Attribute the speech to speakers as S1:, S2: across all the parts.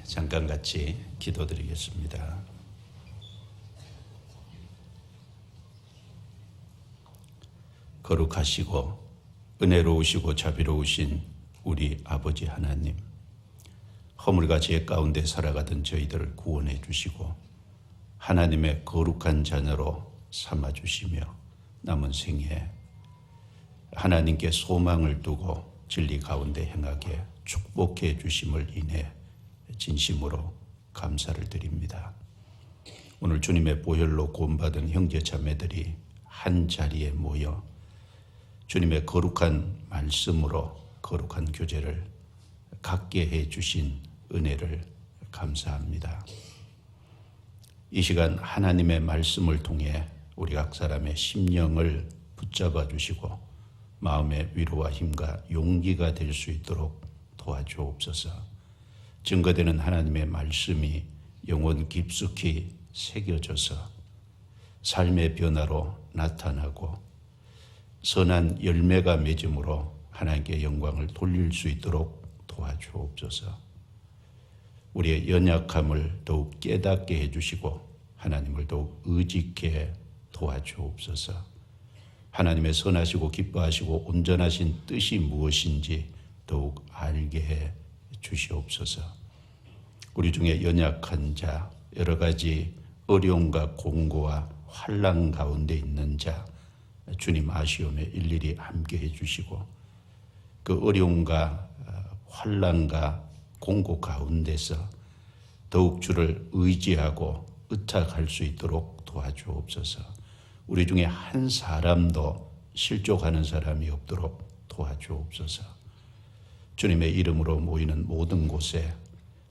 S1: 잠깐 같이 기도드리겠습니다. 거룩하시고 은혜로우시고 자비로우신 우리 아버지 하나님, 허물과 죄 가운데 살아가던 저희들을 구원해 주시고 하나님의 거룩한 자녀로 삼아주시며 남은 생에 하나님께 소망을 두고 진리 가운데 행하게 축복해 주심을 인해 진심으로 감사를 드립니다. 오늘 주님의 보혈로 구원받은 형제 자매들이 한 자리에 모여 주님의 거룩한 말씀으로 거룩한 교제를 갖게 해 주신 은혜를 감사합니다. 이 시간 하나님의 말씀을 통해 우리 각 사람의 심령을 붙잡아 주시고 마음의 위로와 힘과 용기가 될 수 있도록 도와주옵소서. 증거되는 하나님의 말씀이 영혼 깊숙이 새겨져서 삶의 변화로 나타나고 선한 열매가 맺음으로 하나님께 영광을 돌릴 수 있도록 도와주옵소서. 우리의 연약함을 더욱 깨닫게 해주시고 하나님을 더욱 의지케 도와주옵소서. 하나님의 선하시고 기뻐하시고 온전하신 뜻이 무엇인지 더욱 알게 해 주시옵소서. 우리 중에 연약한 자, 여러 가지 어려움과 공고와 환난 가운데 있는 자, 주님 아시오매 일일이 함께 해주시고 그 어려움과 환난과 공고 가운데서 더욱 주를 의지하고 의탁할 수 있도록 도와주옵소서. 우리 중에 한 사람도 실족하는 사람이 없도록 도와주옵소서. 주님의 이름으로 모이는 모든 곳에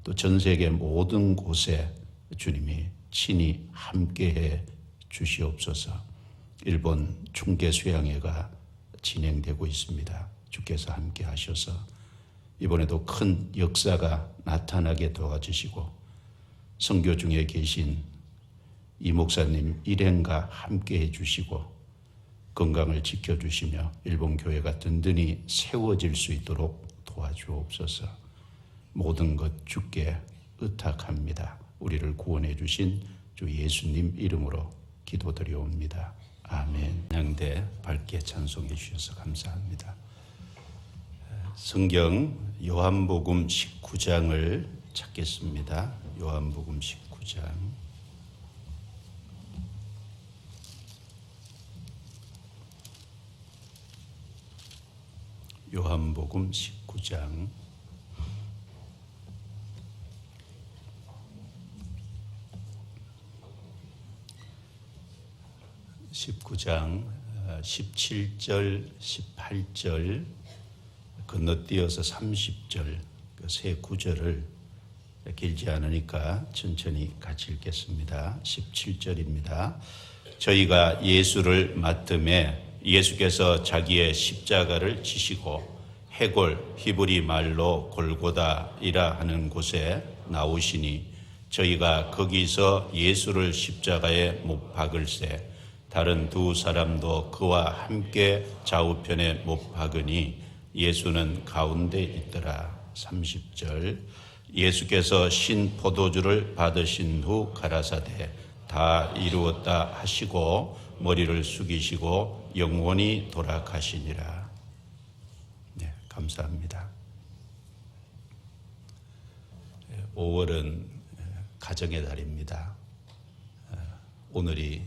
S1: 또 전 세계 모든 곳에 주님이 친히 함께해 주시옵소서. 일본 중계 수양회가 진행되고 있습니다. 주께서 함께 하셔서 이번에도 큰 역사가 나타나게 도와주시고 선교 중에 계신 이 목사님 일행과 함께 해주시고 건강을 지켜주시며 일본 교회가 든든히 세워질 수 있도록 도와주옵소서. 모든 것 주께 의탁합니다. 우리를 구원해 주신 주 예수님 이름으로 기도드리옵니다. 아멘. 양대 밝게 찬송해 주셔서 감사합니다. 성경 요한복음 19장을 찾겠습니다. 요한복음 19장. 요한복음 19장 17절, 18절 건너뛰어서 30절 그 세 구절을 길지 않으니까 천천히 같이 읽겠습니다. 17절입니다. 저희가 예수를 맡음에 예수께서 자기의 십자가를 지시고 해골 히브리 말로 골고다이라 하는 곳에 나오시니 저희가 거기서 예수를 십자가에 못 박을새 다른 두 사람도 그와 함께 좌우편에 못 박으니 예수는 가운데 있더라. 30절 예수께서 신 포도주를 받으신 후 가라사대 다 이루었다 하시고 머리를 숙이시고 영원히 돌아가시니라. 네, 감사합니다. 5월은 가정의 달입니다. 오늘이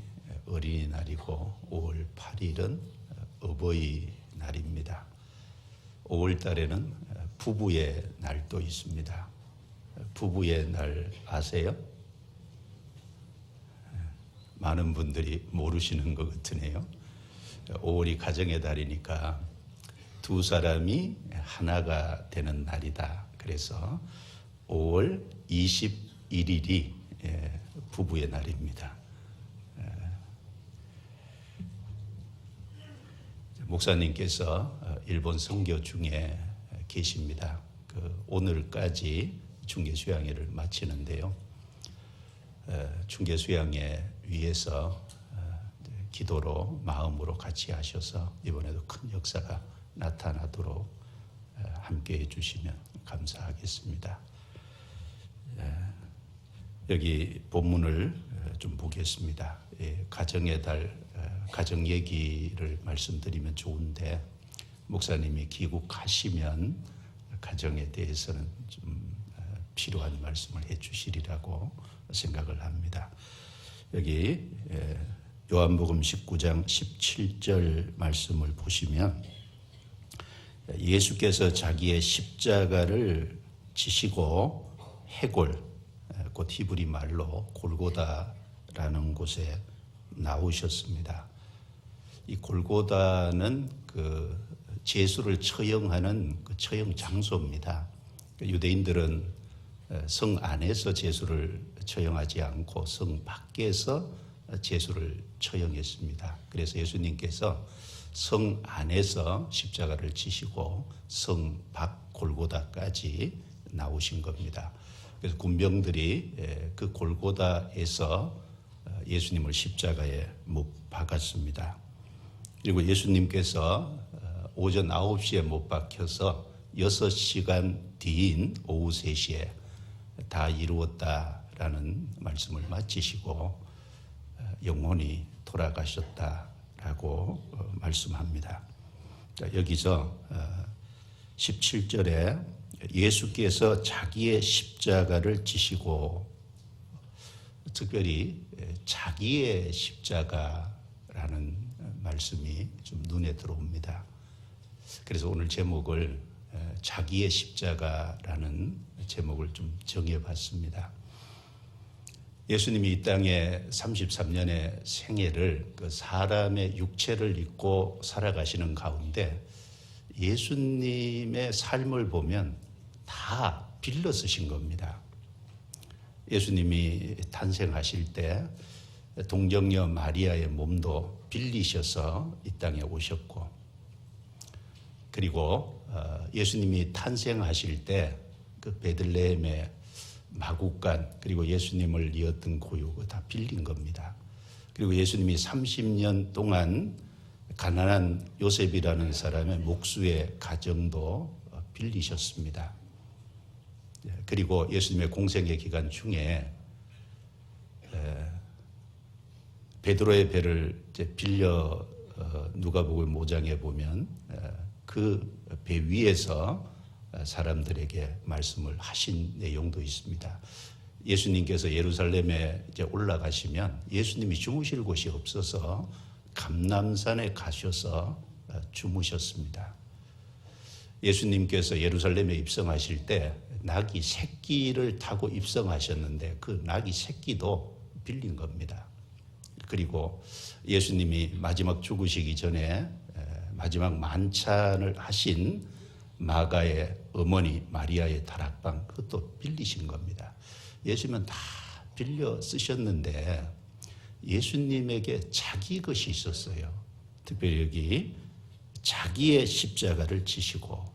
S1: 어린이날이고 5월 8일은 어버이날입니다. 5월 달에는 부부의 날도 있습니다. 부부의 날 아세요? 많은 분들이 모르시는 것 같으네요. 5월이 가정의 달이니까 두 사람이 하나가 되는 날이다. 그래서 5월 21일이 부부의 날입니다. 목사님께서 일본 선교 중에 계십니다. 오늘까지 중계 수양회를 마치는데요. 중계 수양회 위해서 기도로 마음으로 같이 하셔서 이번에도 큰 역사가 나타나도록 함께해 주시면 감사하겠습니다. 여기 본문을 좀 보겠습니다. 가정의 달, 가정 얘기를 말씀드리면 좋은데 목사님이 귀국하시면 가정에 대해서는 좀 필요한 말씀을 해주시리라고 생각을 합니다. 여기 요한복음 19장 17절 말씀을 보시면 예수께서 자기의 십자가를 지시고 해골, 곧 히브리 말로 골고다라는 곳에 나오셨습니다. 이 골고다는 그 제수를 처형하는 그 처형 장소입니다. 유대인들은 성 안에서 제수를 처형하지 않고 성 밖에서 제수를 처형했습니다. 그래서 예수님께서 성 안에서 십자가를 지시고 성 밖 골고다까지 나오신 겁니다. 그래서 군병들이 그 골고다에서 예수님을 십자가에 못 박았습니다. 그리고 예수님께서 오전 9시에 못 박혀서 6시간 뒤인 오후 3시에 다 이루었다라는 말씀을 마치시고 영원히 돌아가셨다라고 말씀합니다. 여기서 17절에 예수께서 자기의 십자가를 지시고, 특별히 자기의 십자가라는 말씀이 좀 눈에 들어옵니다. 그래서 오늘 제목을 자기의 십자가라는 제목을 좀 정해봤습니다. 예수님이 이 땅에 33년의 생애를 그 사람의 육체를 입고 살아가시는 가운데 예수님의 삶을 보면 다 빌려 쓰신 겁니다. 예수님이 탄생하실 때 동정녀 마리아의 몸도 빌리셔서 이 땅에 오셨고, 그리고 예수님이 탄생하실 때 그 베들레헴의 마구간, 그리고 예수님을 이었던 고요가 다 빌린 겁니다. 그리고 예수님이 30년 동안 가난한 요셉이라는 사람의 목수의 가정도 빌리셨습니다. 그리고 예수님의 공생의 기간 중에 베드로의 배를 빌려 누가복음 5장에 보면 그 배 위에서 사람들에게 말씀을 하신 내용도 있습니다. 예수님께서 예루살렘에 이제 올라가시면 예수님이 주무실 곳이 없어서 감람산에 가셔서 주무셨습니다. 예수님께서 예루살렘에 입성하실 때 낙이 새끼를 타고 입성하셨는데 그 낙이 새끼도 빌린 겁니다. 그리고 예수님이 마지막 죽으시기 전에 마지막 만찬을 하신 마가의 어머니 마리아의 다락방, 그것도 빌리신 겁니다. 예수님은 다 빌려 쓰셨는데 예수님에게 자기 것이 있었어요. 특별히 여기 자기의 십자가를 지시고,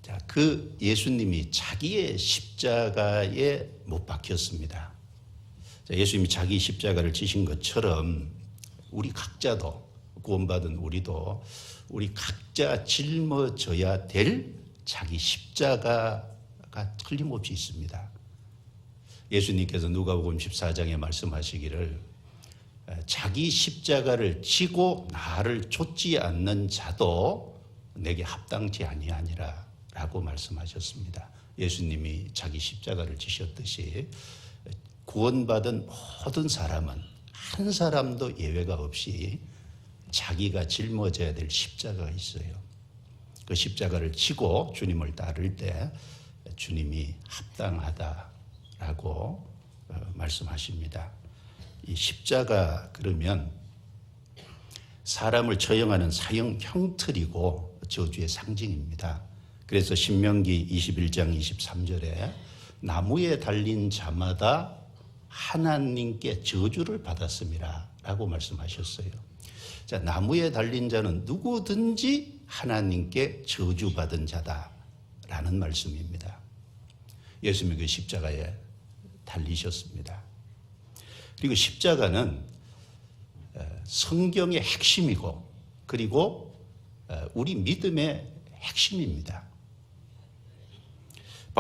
S1: 자, 그 예수님이 자기의 십자가에 못 박혔습니다. 자, 예수님이 자기 십자가를 지신 것처럼 우리 각자도, 구원받은 우리도 우리 각자 짊어져야 될 자기 십자가가 틀림없이 있습니다. 예수님께서 누가복음 14장에 말씀하시기를 자기 십자가를 지고 나를 좇지 않는 자도 내게 합당치 아니하니라 라고 말씀하셨습니다. 예수님이 자기 십자가를 지셨듯이 구원받은 모든 사람은 한 사람도 예외가 없이 자기가 짊어져야 될 십자가가 있어요. 그 십자가를 지고 주님을 따를 때 주님이 합당하다라고 말씀하십니다. 이 십자가 그러면 사람을 처형하는 사형 형틀이고 저주의 상징입니다. 그래서 신명기 21장 23절에 나무에 달린 자마다 하나님께 저주를 받았음이라 라고 말씀하셨어요. 자, 나무에 달린 자는 누구든지 하나님께 저주받은 자다라는 말씀입니다. 예수님이 그 십자가에 달리셨습니다. 그리고 십자가는 성경의 핵심이고, 그리고 우리 믿음의 핵심입니다.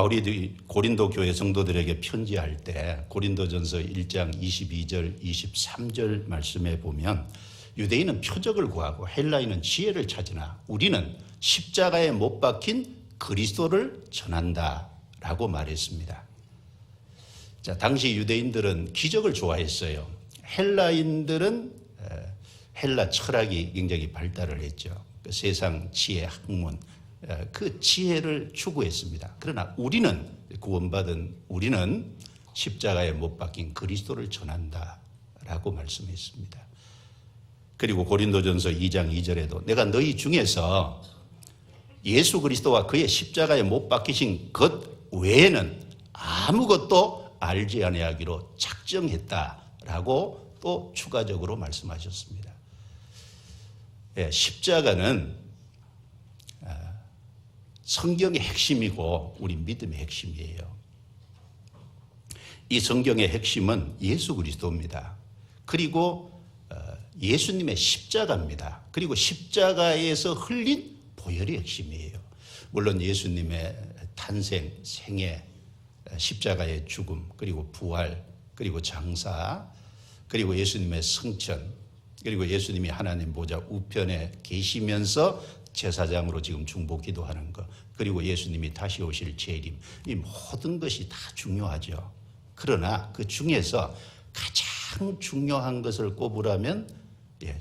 S1: 바울이 고린도 교회 성도들에게 편지할 때 고린도전서 1장 22절 23절 말씀에 보면 유대인은 표적을 구하고 헬라인은 지혜를 찾으나 우리는 십자가에 못 박힌 그리스도를 전한다라고 말했습니다. 자, 당시 유대인들은 기적을 좋아했어요. 헬라인들은 헬라 철학이 굉장히 발달을 했죠. 그 세상 지혜 학문, 그 지혜를 추구했습니다. 그러나 우리는 구원받은 우리는 십자가에 못 박힌 그리스도를 전한다라고 말씀했습니다. 그리고 고린도전서 2장 2절에도 내가 너희 중에서 예수 그리스도와 그의 십자가에 못 박히신 것 외에는 아무것도 알지 아니하기로 작정했다라고 또 추가적으로 말씀하셨습니다. 십자가는 성경의 핵심이고 우리 믿음의 핵심이에요. 이 성경의 핵심은 예수 그리스도입니다. 그리고 예수님의 십자가입니다. 그리고 십자가에서 흘린 보혈이 핵심이에요. 물론 예수님의 탄생, 생애, 십자가의 죽음, 그리고 부활, 그리고 장사, 그리고 예수님의 승천, 그리고 예수님이 하나님 보좌 우편에 계시면서 제사장으로 지금 중보 기도하는 것, 그리고 예수님이 다시 오실 재림, 이 모든 것이 다 중요하죠. 그러나 그 중에서 가장 중요한 것을 꼽으라면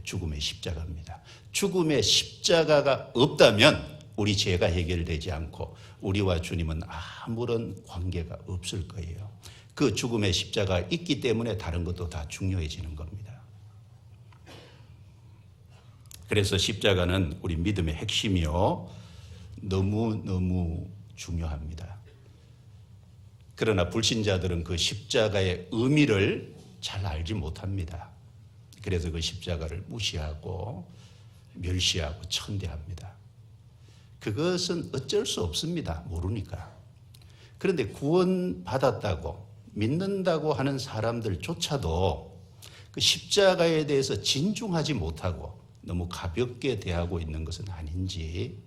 S1: 죽음의 십자가입니다. 죽음의 십자가가 없다면 우리 죄가 해결되지 않고 우리와 주님은 아무런 관계가 없을 거예요. 그 죽음의 십자가가 있기 때문에 다른 것도 다 중요해지는 겁니다. 그래서 십자가는 우리 믿음의 핵심이요, 너무너무 중요합니다. 그러나 불신자들은 그 십자가의 의미를 잘 알지 못합니다. 그래서 그 십자가를 무시하고 멸시하고 천대합니다. 그것은 어쩔 수 없습니다. 모르니까. 그런데 구원받았다고 믿는다고 하는 사람들조차도 그 십자가에 대해서 진중하지 못하고 너무 가볍게 대하고 있는 것은 아닌지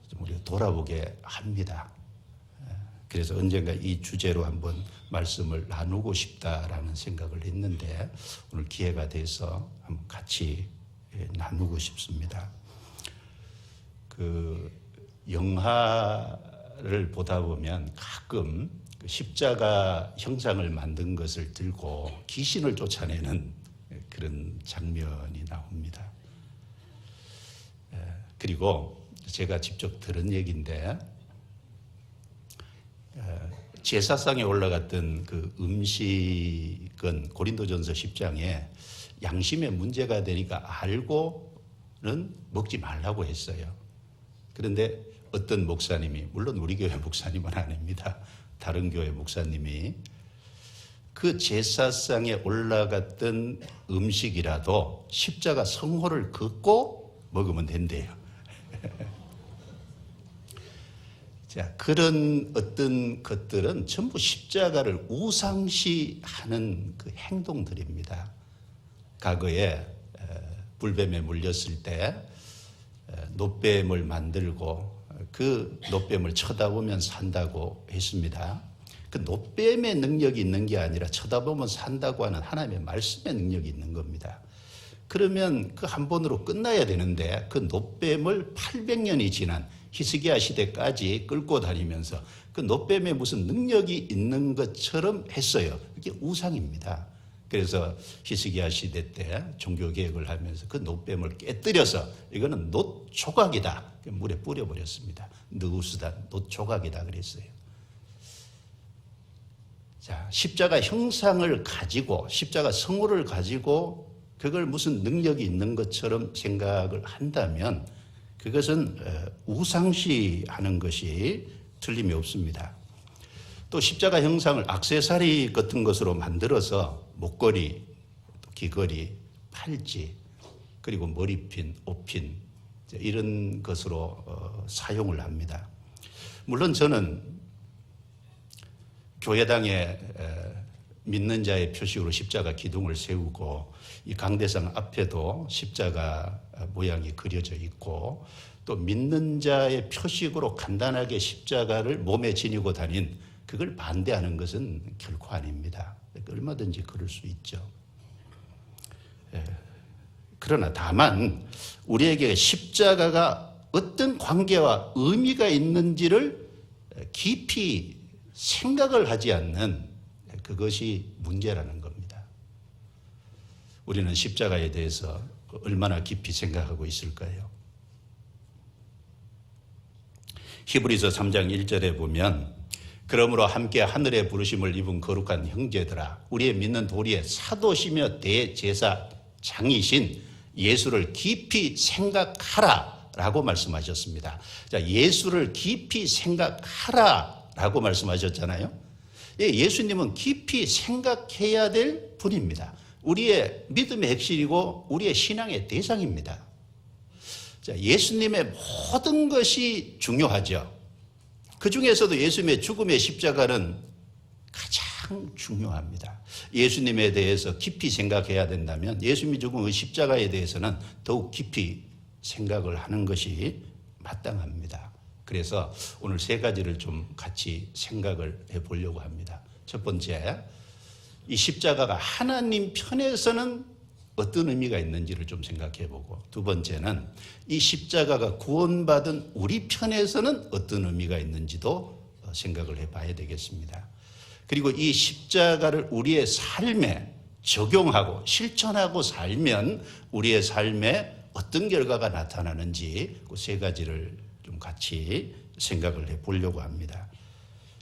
S1: 좀 우리가 돌아보게 합니다. 그래서 언젠가 이 주제로 한번 말씀을 나누고 싶다라는 생각을 했는데 오늘 기회가 돼서 한번 같이 나누고 싶습니다. 그 영화를 보다 보면 가끔 그 십자가 형상을 만든 것을 들고 귀신을 쫓아내는 그런 장면이 나옵니다. 그리고 제가 직접 들은 얘기인데 제사상에 올라갔던 그 음식은 고린도전서 10장에 양심에 문제가 되니까 알고는 먹지 말라고 했어요. 그런데 어떤 목사님이, 물론 우리 교회 목사님은 아닙니다. 다른 교회 목사님이 그 제사상에 올라갔던 음식이라도 십자가 성호를 긋고 먹으면 된대요. 자, 그런 어떤 것들은 전부 십자가를 우상시하는 그 행동들입니다. 과거에 불뱀에 물렸을 때 놋뱀을 만들고 그 놋뱀을 쳐다보면 산다고 했습니다. 그 놋뱀의 능력이 있는 게 아니라 쳐다보면 산다고 하는 하나님의 말씀의 능력이 있는 겁니다. 그러면 그 한 번으로 끝나야 되는데 그 놋뱀을 800년이 지난 히스기야 시대까지 끌고 다니면서 그 놋뱀에 무슨 능력이 있는 것처럼 했어요. 이게 우상입니다. 그래서 히스기야 시대 때 종교개혁을 하면서 그 놋뱀을 깨뜨려서 이거는 놋 조각이다, 물에 뿌려버렸습니다. 느우스단 놋 조각이다 그랬어요. 자, 십자가 형상을 가지고 십자가 성호를 가지고 그걸 무슨 능력이 있는 것처럼 생각을 한다면 그것은 우상시하는 것이 틀림이 없습니다. 또 십자가 형상을 액세서리 같은 것으로 만들어서 목걸이, 귀걸이, 팔찌, 그리고 머리핀, 옷핀 이런 것으로 사용을 합니다. 물론 저는 교회당에 믿는 자의 표식으로 십자가 기둥을 세우고 이 강대상 앞에도 십자가 모양이 그려져 있고 또 믿는 자의 표식으로 간단하게 십자가를 몸에 지니고 다닌 그걸 반대하는 것은 결코 아닙니다. 얼마든지 그럴 수 있죠. 그러나 다만 우리에게 십자가가 어떤 관계와 의미가 있는지를 깊이 생각을 하지 않는 그것이 문제라는 겁니다. 우리는 십자가에 대해서 얼마나 깊이 생각하고 있을까요? 히브리서 3장 1절에 보면 그러므로 함께 하늘의 부르심을 입은 거룩한 형제들아 우리의 믿는 도리의 사도시며 대제사장이신 예수를 깊이 생각하라 라고 말씀하셨습니다. 자, 예수를 깊이 생각하라 라고 말씀하셨잖아요. 예수님은 깊이 생각해야 될 분입니다. 우리의 믿음의 핵심이고 우리의 신앙의 대상입니다. 자, 예수님의 모든 것이 중요하죠. 그 중에서도 예수님의 죽음의 십자가는 가장 중요합니다. 예수님에 대해서 깊이 생각해야 된다면 예수님이 죽은 그 십자가에 대해서는 더욱 깊이 생각을 하는 것이 마땅합니다. 그래서 오늘 세 가지를 좀 같이 생각을 해보려고 합니다. 첫 번째, 이 십자가가 하나님 편에서는 어떤 의미가 있는지를 좀 생각해보고, 두 번째는 이 십자가가 구원받은 우리 편에서는 어떤 의미가 있는지도 생각을 해봐야 되겠습니다. 그리고 이 십자가를 우리의 삶에 적용하고 실천하고 살면 우리의 삶에 어떤 결과가 나타나는지 그 세 가지를 좀 같이 생각을 해보려고 합니다.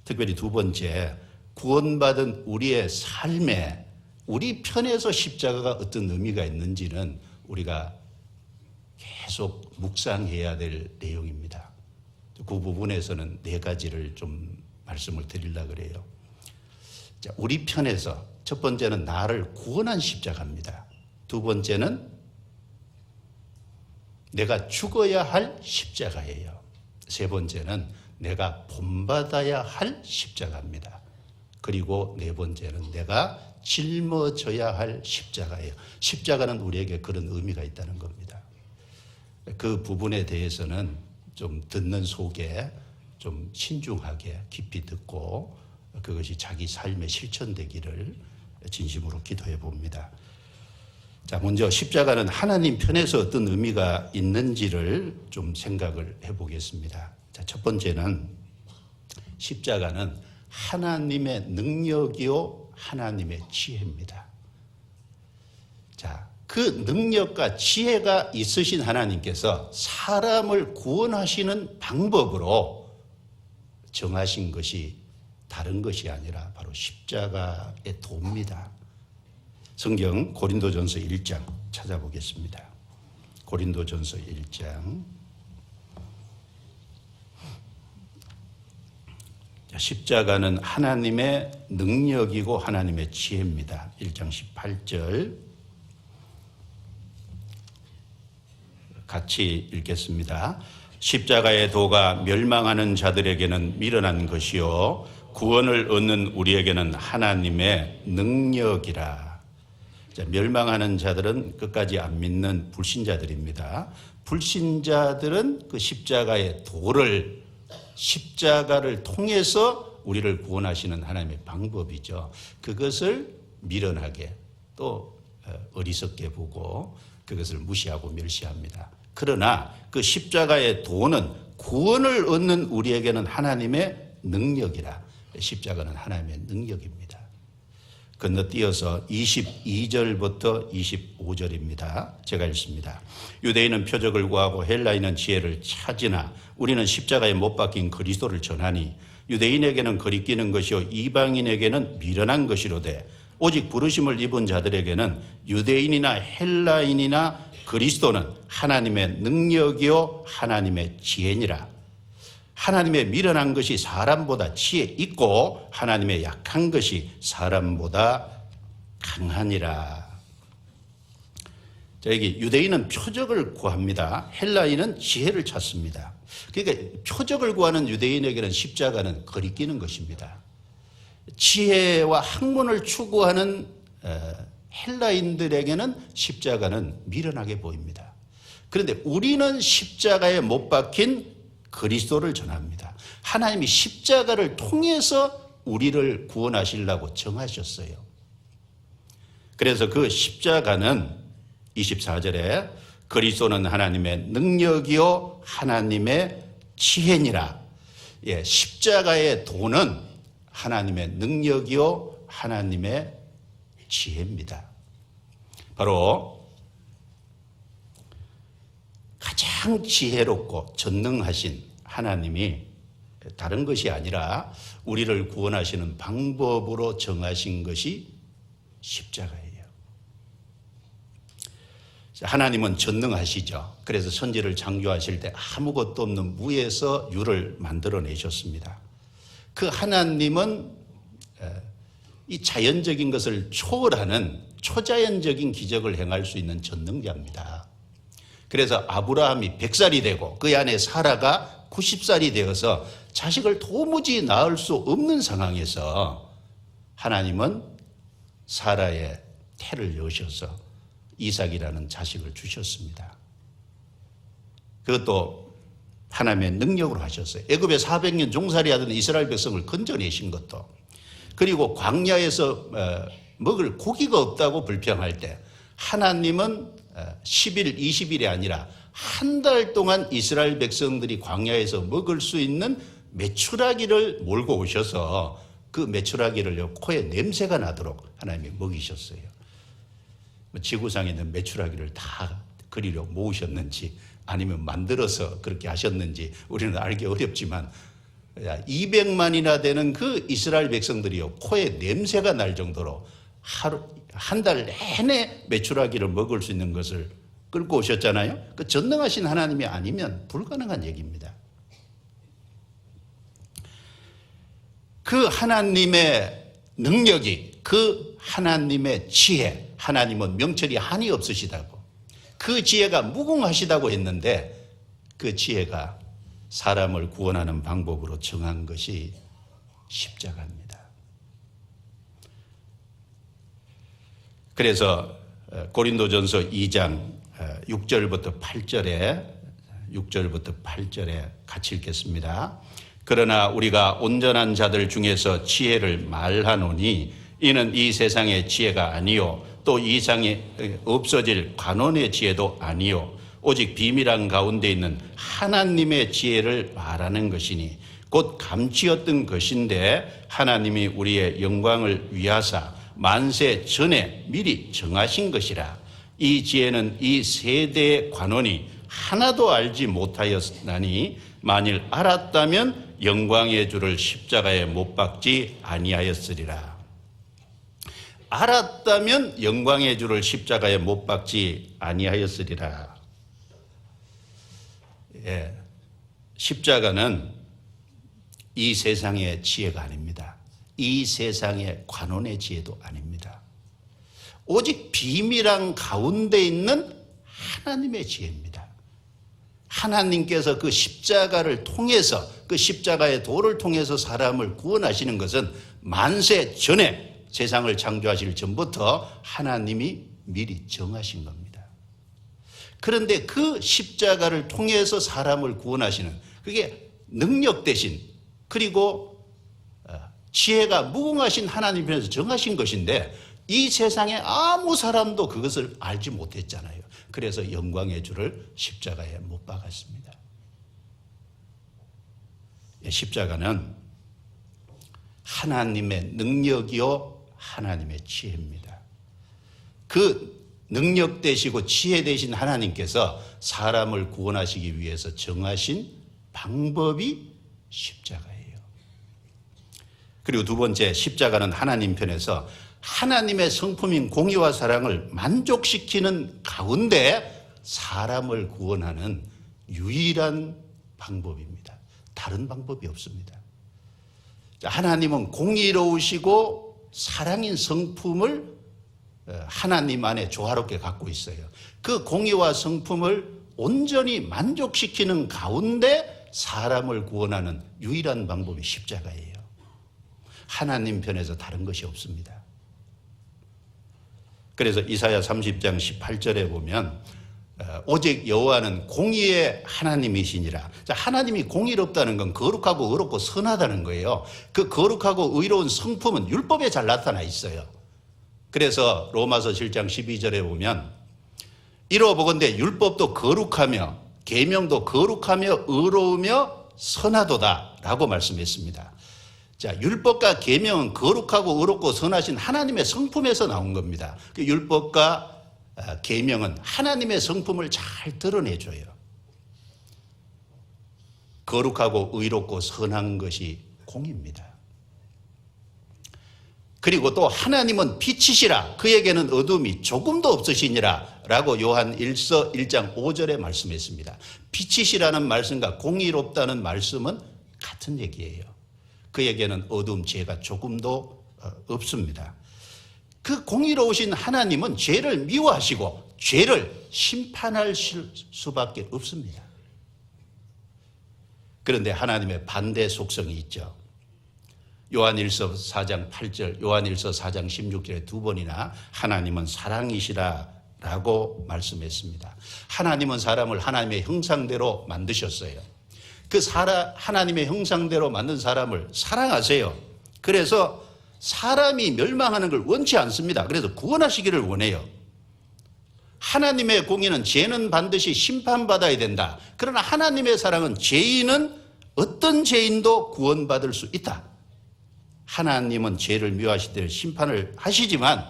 S1: 특별히 두 번째, 구원받은 우리의 삶에 우리 편에서 십자가가 어떤 의미가 있는지는 우리가 계속 묵상해야 될 내용입니다. 그 부분에서는 네 가지를 좀 말씀을 드리려고 그래요. 자, 우리 편에서 첫 번째는 나를 구원한 십자가입니다. 두 번째는 내가 죽어야 할 십자가예요. 세 번째는 내가 본받아야 할 십자가입니다. 그리고 네 번째는 내가 짊어져야 할 십자가예요. 십자가는 우리에게 그런 의미가 있다는 겁니다. 그 부분에 대해서는 좀 듣는 속에 좀 신중하게 깊이 듣고 그것이 자기 삶에 실천되기를 진심으로 기도해 봅니다. 자, 먼저 십자가는 하나님 편에서 어떤 의미가 있는지를 좀 생각을 해보겠습니다. 자, 첫 번째는 십자가는 하나님의 능력이요 하나님의 지혜입니다. 자, 그 능력과 지혜가 있으신 하나님께서 사람을 구원하시는 방법으로 정하신 것이 다른 것이 아니라 바로 십자가의 도입니다. 성경 고린도전서 1장 찾아보겠습니다. 고린도전서 1장. 십자가는 하나님의 능력이고 하나님의 지혜입니다. 1장 18절 같이 읽겠습니다. 십자가의 도가 멸망하는 자들에게는 미련한 것이요 구원을 얻는 우리에게는 하나님의 능력이라. 자, 멸망하는 자들은 끝까지 안 믿는 불신자들입니다. 불신자들은 그 십자가의 도를 십자가를 통해서 우리를 구원하시는 하나님의 방법이죠. 그것을 미련하게 또 어리석게 보고 그것을 무시하고 멸시합니다. 그러나 그 십자가의 도는 구원을 얻는 우리에게는 하나님의 능력이라. 십자가는 하나님의 능력입니다. 건너뛰어서 22절부터 25절입니다. 제가 읽습니다. 유대인은 표적을 구하고 헬라인은 지혜를 찾으나 우리는 십자가에 못 박힌 그리스도를 전하니 유대인에게는 거리끼는 것이요 이방인에게는 미련한 것이로되 오직 부르심을 입은 자들에게는 유대인이나 헬라인이나 그리스도는 하나님의 능력이요 하나님의 지혜니라. 하나님의 미련한 것이 사람보다 지혜 있고 하나님의 약한 것이 사람보다 강하니라. 자, 여기 유대인은 표적을 구합니다. 헬라인은 지혜를 찾습니다. 그러니까 표적을 구하는 유대인에게는 십자가는 거리끼는 것입니다. 지혜와 학문을 추구하는 헬라인들에게는 십자가는 미련하게 보입니다. 그런데 우리는 십자가에 못 박힌 그리스도를 전합니다. 하나님이 십자가를 통해서 우리를 구원하시려고 정하셨어요. 그래서 그 십자가는 24절에 그리스도는 하나님의 능력이요 하나님의 지혜니라. 예, 십자가의 도는 하나님의 능력이요 하나님의 지혜입니다. 바로 가장 지혜롭고 전능하신 하나님이 다른 것이 아니라 우리를 구원하시는 방법으로 정하신 것이 십자가예요. 하나님은 전능하시죠. 그래서 천지를 창조하실 때 아무것도 없는 무에서 유를 만들어내셨습니다. 그 하나님은 이 자연적인 것을 초월하는 초자연적인 기적을 행할 수 있는 전능자입니다. 그래서 아브라함이 100살이 되고 그 안에 사라가 90살이 되어서 자식을 도무지 낳을 수 없는 상황에서 하나님은 사라의 태를 여셔서 이삭이라는 자식을 주셨습니다. 그것도 하나님의 능력으로 하셨어요. 애굽에 400년 종살이 하던 이스라엘 백성을 건져내신 것도, 그리고 광야에서 먹을 고기가 없다고 불평할 때 하나님은 10일, 20일이 아니라 한 달 동안 이스라엘 백성들이 광야에서 먹을 수 있는 메추라기를 몰고 오셔서 그 메추라기를 코에 냄새가 나도록 하나님이 먹이셨어요. 지구상에 있는 메추라기를 다 그리려 모으셨는지 아니면 만들어서 그렇게 하셨는지 우리는 알기 어렵지만 200만이나 되는 그 이스라엘 백성들이요 코에 냄새가 날 정도로 한 달 내내 메추라기를 먹을 수 있는 것을 끌고 오셨잖아요. 그 전능하신 하나님이 아니면 불가능한 얘기입니다. 그 하나님의 능력이, 그 하나님의 지혜, 하나님은 명철이 한이 없으시다고, 그 지혜가 무궁하시다고 했는데 그 지혜가 사람을 구원하는 방법으로 정한 것이 십자가입니다. 그래서 고린도전서 2장 6절부터 8절에 같이 읽겠습니다. 그러나 우리가 온전한 자들 중에서 지혜를 말하노니 이는 이 세상의 지혜가 아니요 또 이 세상에 없어질 관원의 지혜도 아니요 오직 비밀한 가운데 있는 하나님의 지혜를 말하는 것이니 곧 감추었던 것인데 하나님이 우리의 영광을 위하사 만세 전에 미리 정하신 것이라. 이 지혜는 이 세대의 관원이 하나도 알지 못하였나니 만일 알았다면 영광의 주를 십자가에 못 박지 아니하였으리라. 알았다면 영광의 주를 십자가에 못 박지 아니하였으리라. 예, 십자가는 이 세상의 지혜가 아닙니다. 이 세상의 관원의 지혜도 아닙니다. 오직 비밀한 가운데 있는 하나님의 지혜입니다. 하나님께서 그 십자가를 통해서, 그 십자가의 도를 통해서 사람을 구원하시는 것은 만세 전에, 세상을 창조하실 전부터 하나님이 미리 정하신 겁니다. 그런데 그 십자가를 통해서 사람을 구원하시는, 그게 능력 대신, 그리고 지혜가 무궁하신 하나님 편에서 정하신 것인데 이 세상에 아무 사람도 그것을 알지 못했잖아요. 그래서 영광의 주를 십자가에 못 박았습니다. 십자가는 하나님의 능력이요 하나님의 지혜입니다. 그 능력 되시고 지혜 되신 하나님께서 사람을 구원하시기 위해서 정하신 방법이 십자가예요. 그리고 두 번째, 십자가는 하나님 편에서 하나님의 성품인 공의와 사랑을 만족시키는 가운데 사람을 구원하는 유일한 방법입니다. 다른 방법이 없습니다. 하나님은 공의로우시고 사랑인 성품을 하나님 안에 조화롭게 갖고 있어요. 그 공의와 성품을 온전히 만족시키는 가운데 사람을 구원하는 유일한 방법이 십자가예요. 하나님 편에서 다른 것이 없습니다. 그래서 이사야 30장 18절에 보면 오직 여호와는 공의의 하나님이시니라. 자, 하나님이 공의롭다는 건 거룩하고 의롭고 선하다는 거예요. 그 거룩하고 의로운 성품은 율법에 잘 나타나 있어요. 그래서 로마서 7장 12절에 보면 이러보건대 율법도 거룩하며 계명도 거룩하며 의로우며 선하도다 라고 말씀했습니다. 자, 율법과 계명은 거룩하고 의롭고 선하신 하나님의 성품에서 나온 겁니다. 그 율법과 계명은 하나님의 성품을 잘 드러내줘요. 거룩하고 의롭고 선한 것이 공입니다. 그리고 또 하나님은 빛이시라 그에게는 어둠이 조금도 없으시니라 라고 요한 1서 1장 5절에 말씀했습니다. 빛이시라는 말씀과 공의롭다는 말씀은 같은 얘기예요. 그에게는 어둠, 죄가 조금도 없습니다. 그 공의로우신 하나님은 죄를 미워하시고 죄를 심판하실 수밖에 없습니다. 그런데 하나님의 반대 속성이 있죠. 요한일서 4장 8절, 요한일서 4장 16절에 두 번이나 하나님은 사랑이시라 라고 말씀했습니다. 하나님은 사람을 하나님의 형상대로 만드셨어요. 그 하나님의 형상대로 만든 사람을 사랑하세요. 그래서 사람이 멸망하는 걸 원치 않습니다. 그래서 구원하시기를 원해요. 하나님의 공의는 죄는 반드시 심판받아야 된다. 그러나 하나님의 사랑은 죄인은 어떤 죄인도 구원받을 수 있다. 하나님은 죄를 미워하시되 심판을 하시지만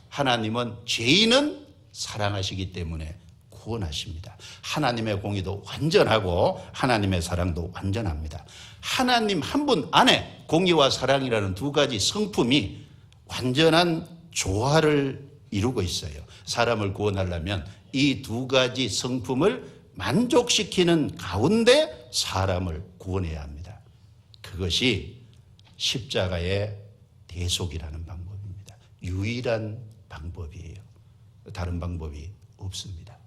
S1: 하나님은 죄인은 사랑하시기 때문에 구원하십니다. 하나님의 공의도 완전하고 하나님의 사랑도 완전합니다. 하나님 한 분 안에 공의와 사랑이라는 두 가지 성품이 완전한 조화를 이루고 있어요. 사람을 구원하려면 이 두 가지 성품을 만족시키는 가운데 사람을 구원해야 합니다. 그것이 십자가의 대속이라는 방법입니다. 유일한 방법이에요. 다른 방법이 없습니다.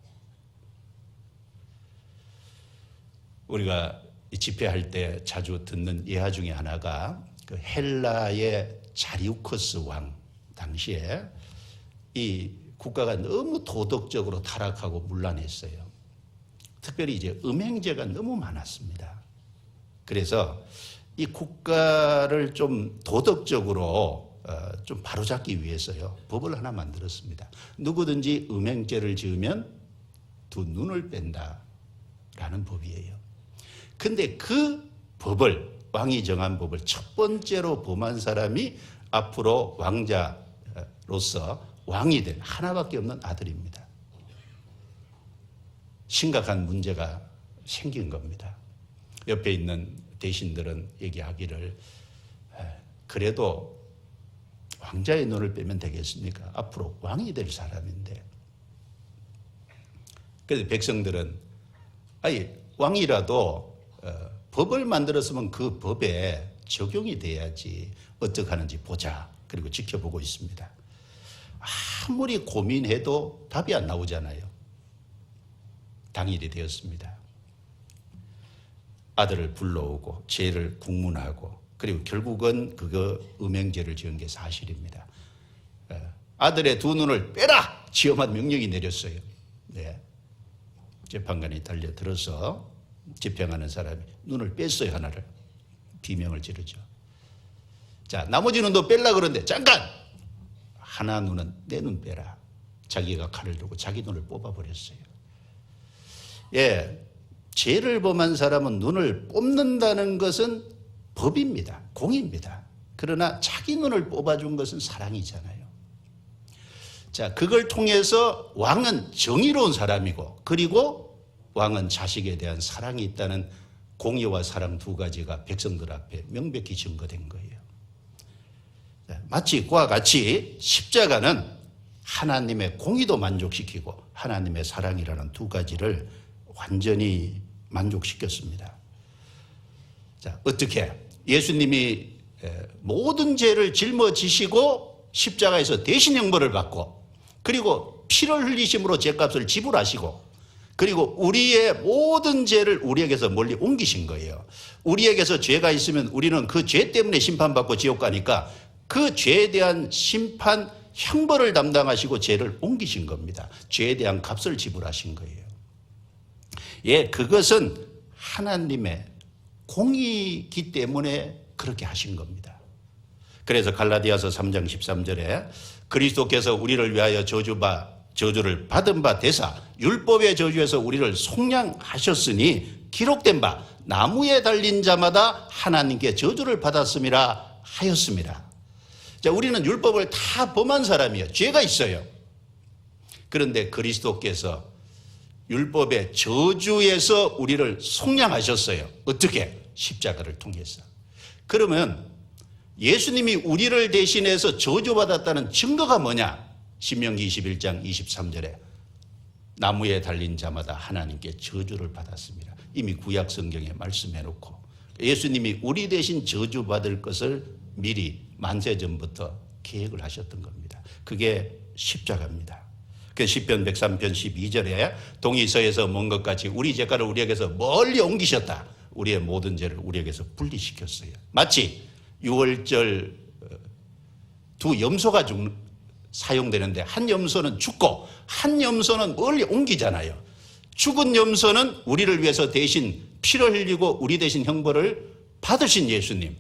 S1: 우리가 집회할 때 자주 듣는 예화 중에 하나가 그 헬라의 자리우커스 왕 당시에 이 국가가 너무 도덕적으로 타락하고 문란했어요. 특별히 이제 음행죄가 너무 많았습니다. 그래서 이 국가를 좀 도덕적으로 좀 바로잡기 위해서요 법을 하나 만들었습니다. 누구든지 음행죄를 지으면 두 눈을 뺀다라는 법이에요. 근데 그 법을 왕이 정한 법을 첫 번째로 범한 사람이 앞으로 왕자로서 왕이 될 하나밖에 없는 아들입니다. 심각한 문제가 생긴 겁니다. 옆에 있는 대신들은 얘기하기를 그래도 왕자의 눈을 빼면 되겠습니까? 앞으로 왕이 될 사람인데. 그래서 백성들은 아니 왕이라도 법을 만들었으면 그 법에 적용이 돼야지 어떻게 하는지 보자. 그리고 지켜보고 있습니다. 아무리 고민해도 답이 안 나오잖아요. 당일이 되었습니다. 아들을 불러오고 죄를 국문하고 그리고 결국은 그거 음행죄를 지은 게 사실입니다. 아들의 두 눈을 빼라! 지엄한 명령이 내렸어요. 네. 재판관이 달려들어서 집행하는 사람이 눈을 뺐어요. 하나를. 비명을 지르죠. 자, 나머지 눈도 뺄라 그러는데 잠깐! 하나 눈은 내 눈 빼라. 자기가 칼을 들고 자기 눈을 뽑아버렸어요. 예, 죄를 범한 사람은 눈을 뽑는다는 것은 법입니다. 공입니다. 그러나 자기 눈을 뽑아준 것은 사랑이잖아요. 자, 그걸 통해서 왕은 정의로운 사람이고 그리고 왕은 자식에 대한 사랑이 있다는 공의와 사랑 두 가지가 백성들 앞에 명백히 증거된 거예요. 자, 마치 그와 같이 십자가는 하나님의 공의도 만족시키고 하나님의 사랑이라는 두 가지를 완전히 만족시켰습니다. 자, 어떻게? 예수님이 모든 죄를 짊어지시고 십자가에서 대신 형벌을 받고 그리고 피를 흘리심으로 죄값을 지불하시고 그리고 우리의 모든 죄를 우리에게서 멀리 옮기신 거예요. 우리에게서 죄가 있으면 우리는 그 죄 때문에 심판받고 지옥 가니까 그 죄에 대한 심판, 형벌을 담당하시고 죄를 옮기신 겁니다. 죄에 대한 값을 지불하신 거예요. 예, 그것은 하나님의 공의이기 때문에 그렇게 하신 겁니다. 그래서 갈라디아서 3장 13절에 그리스도께서 우리를 위하여 저주를 받은 바 되사 율법의 저주에서 우리를 속량하셨으니 기록된 바 나무에 달린 자마다 하나님께 저주를 받았음이라 하였습니다. 자, 우리는 율법을 다 범한 사람이에요. 죄가 있어요. 그런데 그리스도께서 율법의 저주에서 우리를 속량하셨어요. 어떻게? 십자가를 통해서. 그러면 예수님이 우리를 대신해서 저주받았다는 증거가 뭐냐? 신명기 21장 23절에 나무에 달린 자마다 하나님께 저주를 받았습니다. 이미 구약 성경에 말씀해 놓고 예수님이 우리 대신 저주받을 것을 미리 만세 전부터 계획을 하셨던 겁니다. 그게 십자가입니다. 그 시편 103편 12절에 동이 서에서 먼 것 같이 우리 죄가를 우리에게서 멀리 옮기셨다. 우리의 모든 죄를 우리에게서 분리시켰어요. 마치 유월절 두 염소가 사용되는데 한 염소는 죽고 한 염소는 멀리 옮기잖아요. 죽은 염소는 우리를 위해서 대신 피를 흘리고 우리 대신 형벌을 받으신 예수님.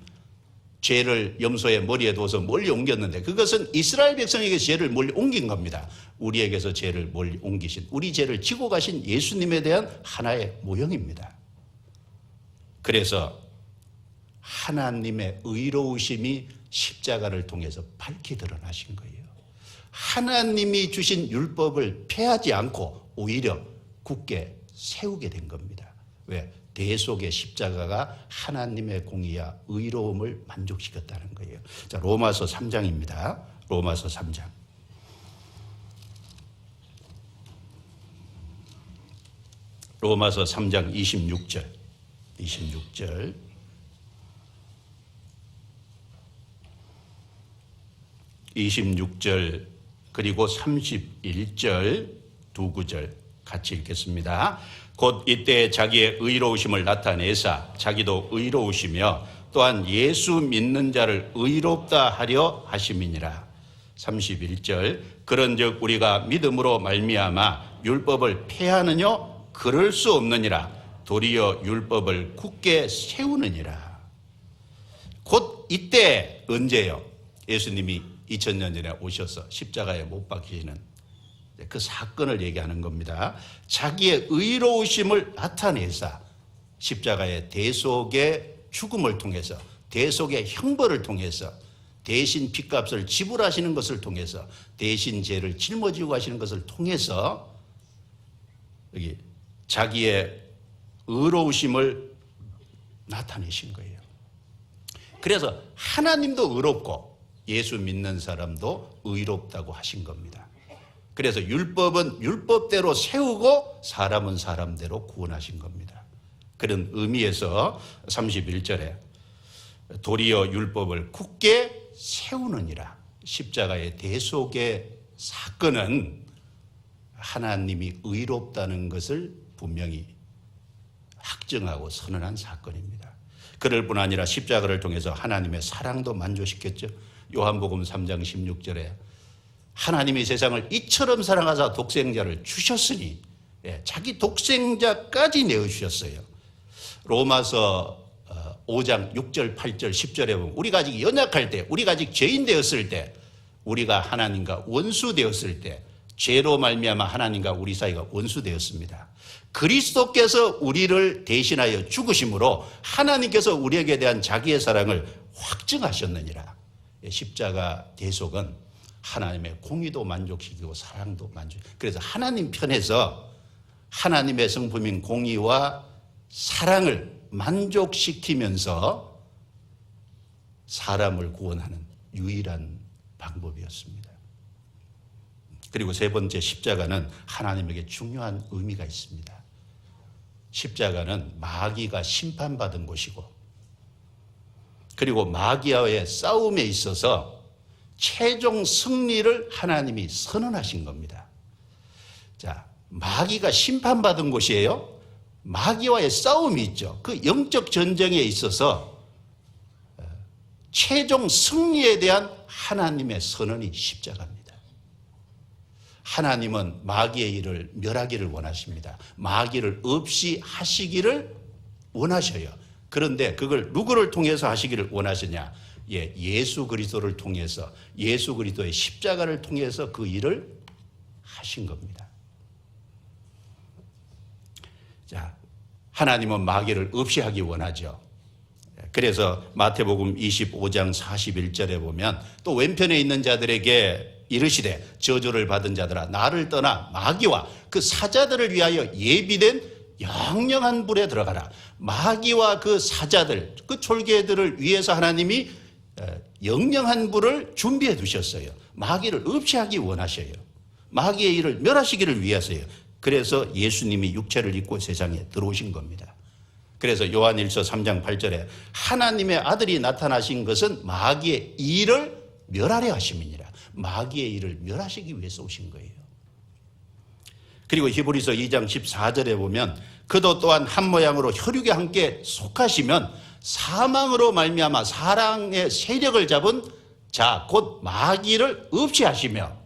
S1: 죄를 염소의 머리에 둬서 멀리 옮겼는데 그것은 이스라엘 백성에게 죄를 멀리 옮긴 겁니다. 우리에게서 죄를 멀리 옮기신, 우리 죄를 지고 가신 예수님에 대한 하나의 모형입니다. 그래서 하나님의 의로우심이 십자가를 통해서 밝히 드러나신 거예요. 하나님이 주신 율법을 폐하지 않고 오히려 굳게 세우게 된 겁니다. 왜? 대속의 십자가가 하나님의 공의와 의로움을 만족시켰다는 거예요. 자, 로마서 3장입니다. 로마서 3장. 로마서 3장 26절. 26절. 그리고 31절 두 구절 같이 읽겠습니다. 곧 이때 자기의 의로우심을 나타내사 자기도 의로우시며 또한 예수 믿는 자를 의롭다 하려 하심이니라. 31절 그런즉 우리가 믿음으로 말미암아 율법을 폐하느뇨? 그럴 수 없느니라. 도리어 율법을 굳게 세우느니라. 곧 이때 언제요? 예수님이 2000년 전에 오셔서 십자가에 못 박히시는 그 사건을 얘기하는 겁니다. 자기의 의로우심을 나타내사 십자가의 대속의 죽음을 통해서, 대속의 형벌을 통해서, 대신 핏값을 지불하시는 것을 통해서, 대신 죄를 짊어지고 가시는 것을 통해서 여기 자기의 의로우심을 나타내신 거예요. 그래서 하나님도 의롭고 예수 믿는 사람도 의롭다고 하신 겁니다. 그래서 율법은 율법대로 세우고 사람은 사람대로 구원하신 겁니다. 그런 의미에서 31절에 도리어 율법을 굳게 세우느니라. 십자가의 대속의 사건은 하나님이 의롭다는 것을 분명히 확증하고 선언한 사건입니다. 그럴 뿐 아니라 십자가를 통해서 하나님의 사랑도 만족시켰죠. 요한복음 3장 16절에 하나님이 세상을 이처럼 사랑하사 독생자를 주셨으니 자기 독생자까지 내어주셨어요. 로마서 5장 6절 8절 10절에 보면 우리가 아직 연약할 때, 우리가 아직 죄인 되었을 때, 우리가 하나님과 원수 되었을 때 죄로 말미암아 하나님과 우리 사이가 원수 되었습니다. 그리스도께서 우리를 대신하여 죽으심으로 하나님께서 우리에게 대한 자기의 사랑을 확증하셨느니라. 십자가 대속은 하나님의 공의도 만족시키고 사랑도 만족시키고, 그래서 하나님 편에서 하나님의 성품인 공의와 사랑을 만족시키면서 사람을 구원하는 유일한 방법이었습니다. 그리고 세 번째, 십자가는 하나님에게 중요한 의미가 있습니다. 십자가는 마귀가 심판받은 곳이고, 그리고 마귀와의 싸움에 있어서 최종 승리를 하나님이 선언하신 겁니다. 자, 마귀가 심판받은 곳이에요. 마귀와의 싸움이 있죠. 그 영적 전쟁에 있어서 최종 승리에 대한 하나님의 선언이 십자가입니다. 하나님은 마귀의 일을 멸하기를 원하십니다. 마귀를 없이 하시기를 원하셔요. 그런데 그걸 누구를 통해서 하시기를 원하시냐? 예수 그리스도를 통해서, 예수 그리스도의 십자가를 통해서 그 일을 하신 겁니다. 자, 하나님은 마귀를 없이 하기 원하죠. 그래서 마태복음 25장 41절에 보면 또 왼편에 있는 자들에게 이르시되 저주를 받은 자들아 나를 떠나 마귀와 그 사자들을 위하여 예비된 영영한 불에 들어가라. 마귀와 그 사자들, 그 졸개들을 위해서 하나님이 영영한 불을 준비해 두셨어요. 마귀를 없이 하기 원하셔요. 마귀의 일을 멸하시기를 위해서요. 그래서 예수님이 육체를 입고 세상에 들어오신 겁니다. 그래서 요한일서 3장 8절에 하나님의 아들이 나타나신 것은 마귀의 일을 멸하려 하심이니라. 마귀의 일을 멸하시기 위해서 오신 거예요. 그리고 히브리서 2장 14절에 보면 그도 또한 한 모양으로 혈육에 함께 속하시면 사망으로 말미암아 사랑의 세력을 잡은 자 곧 마귀를 없이 하시며,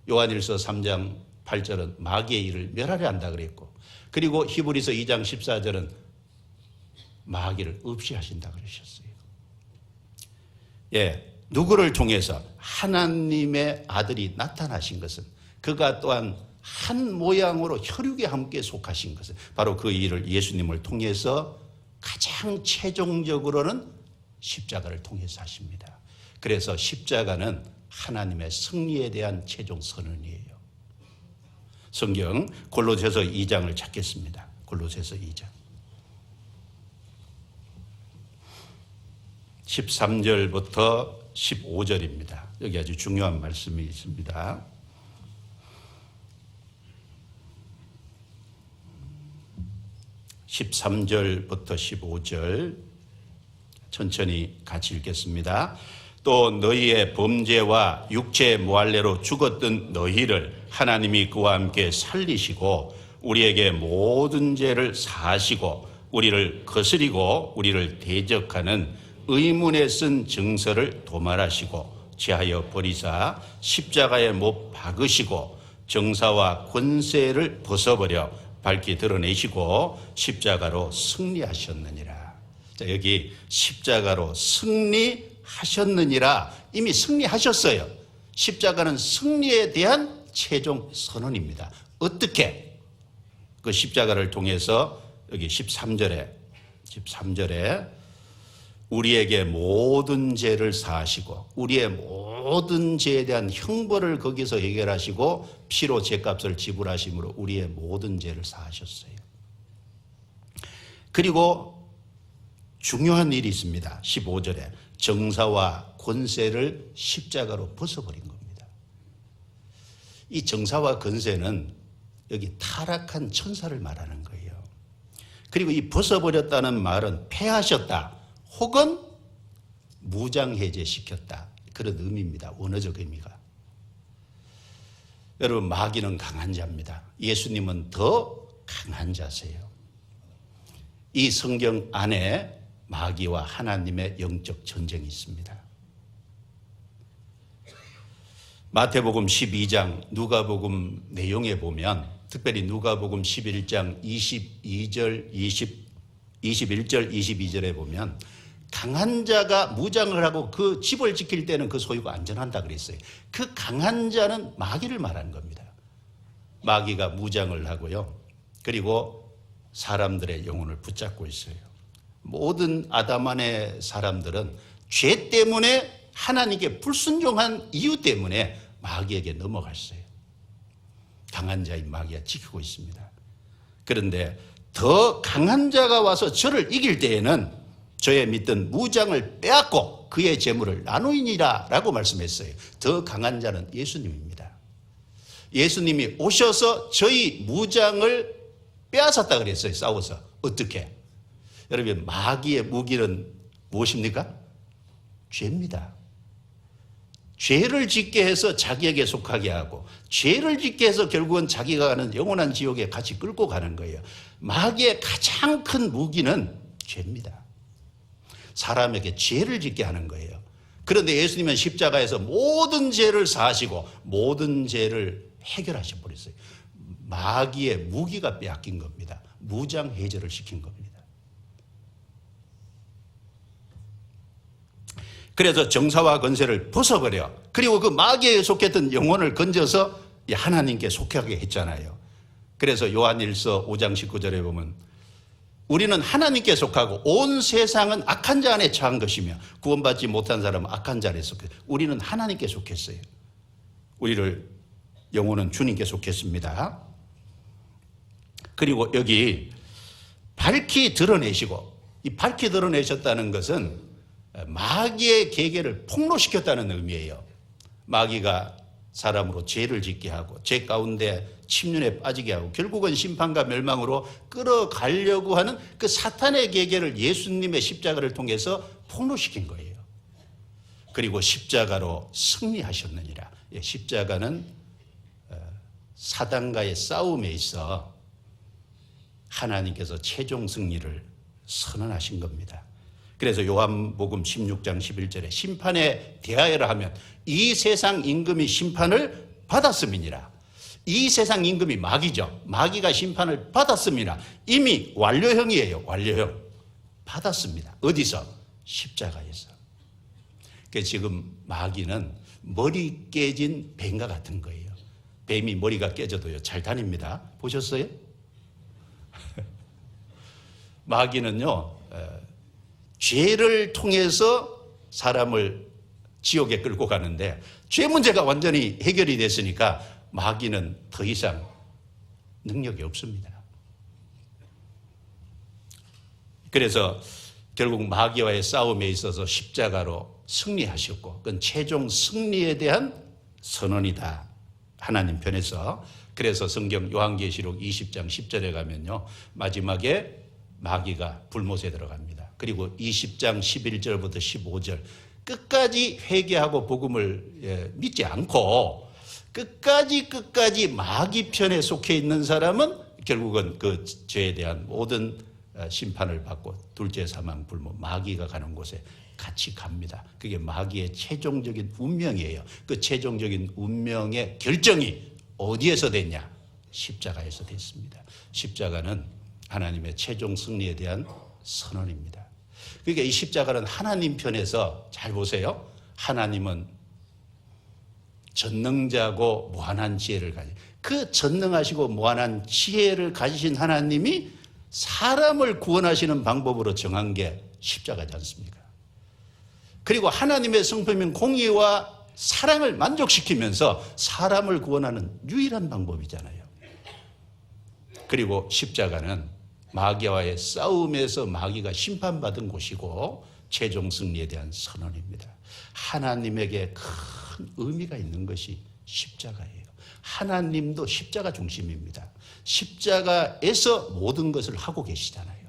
S1: 요한일서 3장 8절은 마귀의 일을 멸하려 한다 그랬고, 그리고 히브리서 2장 14절은 마귀를 없이 하신다 그러셨어요. 누구를 통해서? 하나님의 아들이 나타나신 것은, 그가 또한 한 모양으로 혈육에 함께 속하신 것은 바로 그 일을 예수님을 통해서 가장 최종적으로는 십자가를 통해서 하십니다. 그래서 십자가는 하나님의 승리에 대한 최종 선언이에요. 성경 골로새서 2장을 찾겠습니다. 골로새서 2장 13절부터 15절입니다. 여기 아주 중요한 말씀이 있습니다. 13절부터 15절 천천히 같이 읽겠습니다. 또 너희의 범죄와 육체의 모할례로 죽었던 너희를 하나님이 그와 함께 살리시고 우리에게 모든 죄를 사하시고 우리를 거스리고 우리를 대적하는 의문에 쓴 증서를 도말하시고 제하여 버리사 십자가에 못 박으시고 정사와 권세를 벗어버려 밝히 드러내시고 십자가로 승리하셨느니라. 자, 여기 십자가로 승리하셨느니라. 이미 승리하셨어요. 십자가는 승리에 대한 최종 선언입니다. 어떻게? 그 십자가를 통해서 여기 13절에 우리에게 모든 죄를 사하시고 우리의 모든 죄에 대한 형벌을 거기서 해결하시고 피로 죄값을 지불하심으로 우리의 모든 죄를 사하셨어요. 그리고 중요한 일이 있습니다. 15절에 정사와 권세를 십자가로 벗어버린 겁니다. 이 정사와 권세는 여기 타락한 천사를 말하는 거예요. 그리고 이 벗어버렸다는 말은 패하셨다 혹은 무장해제시켰다, 그런 의미입니다. 원어적 의미가. 여러분, 마귀는 강한 자입니다. 예수님은 더 강한 자세요. 이 성경 안에 마귀와 하나님의 영적 전쟁이 있습니다. 마태복음 12장 누가복음 내용에 보면, 특별히 누가복음 11장 21절 22절에 보면 강한 자가 무장을 하고 그 집을 지킬 때는 그 소유가 안전한다 그랬어요. 그 강한 자는 마귀를 말하는 겁니다. 마귀가 무장을 하고요. 그리고 사람들의 영혼을 붙잡고 있어요. 모든 아담 안의 사람들은 죄 때문에 하나님께 불순종한 이유 때문에 마귀에게 넘어갔어요. 강한 자인 마귀가 지키고 있습니다. 그런데 더 강한 자가 와서 저를 이길 때에는 저의 믿던 무장을 빼앗고 그의 재물을 나누이니라 라고 말씀했어요. 더 강한 자는 예수님입니다. 예수님이 오셔서 저희 무장을 빼앗았다 그랬어요. 싸워서. 어떻게? 여러분, 마귀의 무기는 무엇입니까? 죄입니다. 죄를 짓게 해서 자기에게 속하게 하고 죄를 짓게 해서 결국은 자기가 가는 영원한 지옥에 같이 끌고 가는 거예요. 마귀의 가장 큰 무기는 죄입니다. 사람에게 죄를 짓게 하는 거예요. 그런데 예수님은 십자가에서 모든 죄를 사하시고 모든 죄를 해결하셔 버렸어요. 마귀의 무기가 빼앗긴 겁니다. 무장해제를 시킨 겁니다. 그래서 정사와 권세를 벗어버려. 그리고 그 마귀에 속했던 영혼을 건져서 하나님께 속하게 했잖아요. 그래서 요한일서 5장 19절에 보면 우리는 하나님께 속하고 온 세상은 악한 자 안에 처한 것이며 구원받지 못한 사람은 악한 자 안에 속해. 우리는 하나님께 속했어요. 우리를 영혼은 주님께 속했습니다. 그리고 여기 밝히 드러내시고, 이 밝히 드러내셨다는 것은 마귀의 계계를 폭로시켰다는 의미예요. 마귀가 사람으로 죄를 짓게 하고 죄 가운데 침륜에 빠지게 하고 결국은 심판과 멸망으로 끌어가려고 하는 그 사탄의 계계를 예수님의 십자가를 통해서 폭로시킨 거예요. 그리고 십자가로 승리하셨느니라. 십자가는 사단과의 싸움에 있어 하나님께서 최종 승리를 선언하신 겁니다. 그래서 요한복음 16장 11절에 심판에 대하여라 하면 이 세상 임금이 심판을 받았음이니라. 이 세상 임금이 마귀죠. 마귀가 심판을 받았습니다. 이미 완료형이에요. 완료형. 받았습니다. 어디서? 십자가에서. 그러니까 지금 마귀는 머리 깨진 뱀과 같은 거예요. 뱀이 머리가 깨져도요 잘 다닙니다. 보셨어요? 마귀는요 죄를 통해서 사람을 지옥에 끌고 가는데 죄 문제가 완전히 해결이 됐으니까 마귀는 더 이상 능력이 없습니다. 그래서 결국 마귀와의 싸움에 있어서 십자가로 승리하셨고 그건 최종 승리에 대한 선언이다. 하나님 편에서. 그래서 성경 요한계시록 20장 10절에 가면요 마지막에 마귀가 불못에 들어갑니다. 그리고 20장 11절부터 15절 끝까지 회개하고 복음을 믿지 않고 끝까지 마귀 편에 속해 있는 사람은 결국은 그 죄에 대한 모든 심판을 받고 둘째 사망 불못 마귀가 가는 곳에 같이 갑니다. 그게 마귀의 최종적인 운명이에요. 그 최종적인 운명의 결정이 어디에서 됐냐? 십자가에서 됐습니다. 십자가는 하나님의 최종 승리에 대한 선언입니다. 그러니까 이 십자가는 하나님 편에서 잘 보세요. 하나님은 전능자고 무한한 지혜를 가진 그 전능하시고 무한한 지혜를 가지신 하나님이 사람을 구원하시는 방법으로 정한 게 십자가지 않습니까? 그리고 하나님의 성품인 공의와 사랑을 만족시키면서 사람을 구원하는 유일한 방법이잖아요. 그리고 십자가는 마귀와의 싸움에서 마귀가 심판받은 곳이고 최종 승리에 대한 선언입니다. 하나님에게 큰 의미가 있는 것이 십자가예요. 하나님도 십자가 중심입니다. 십자가에서 모든 것을 하고 계시잖아요.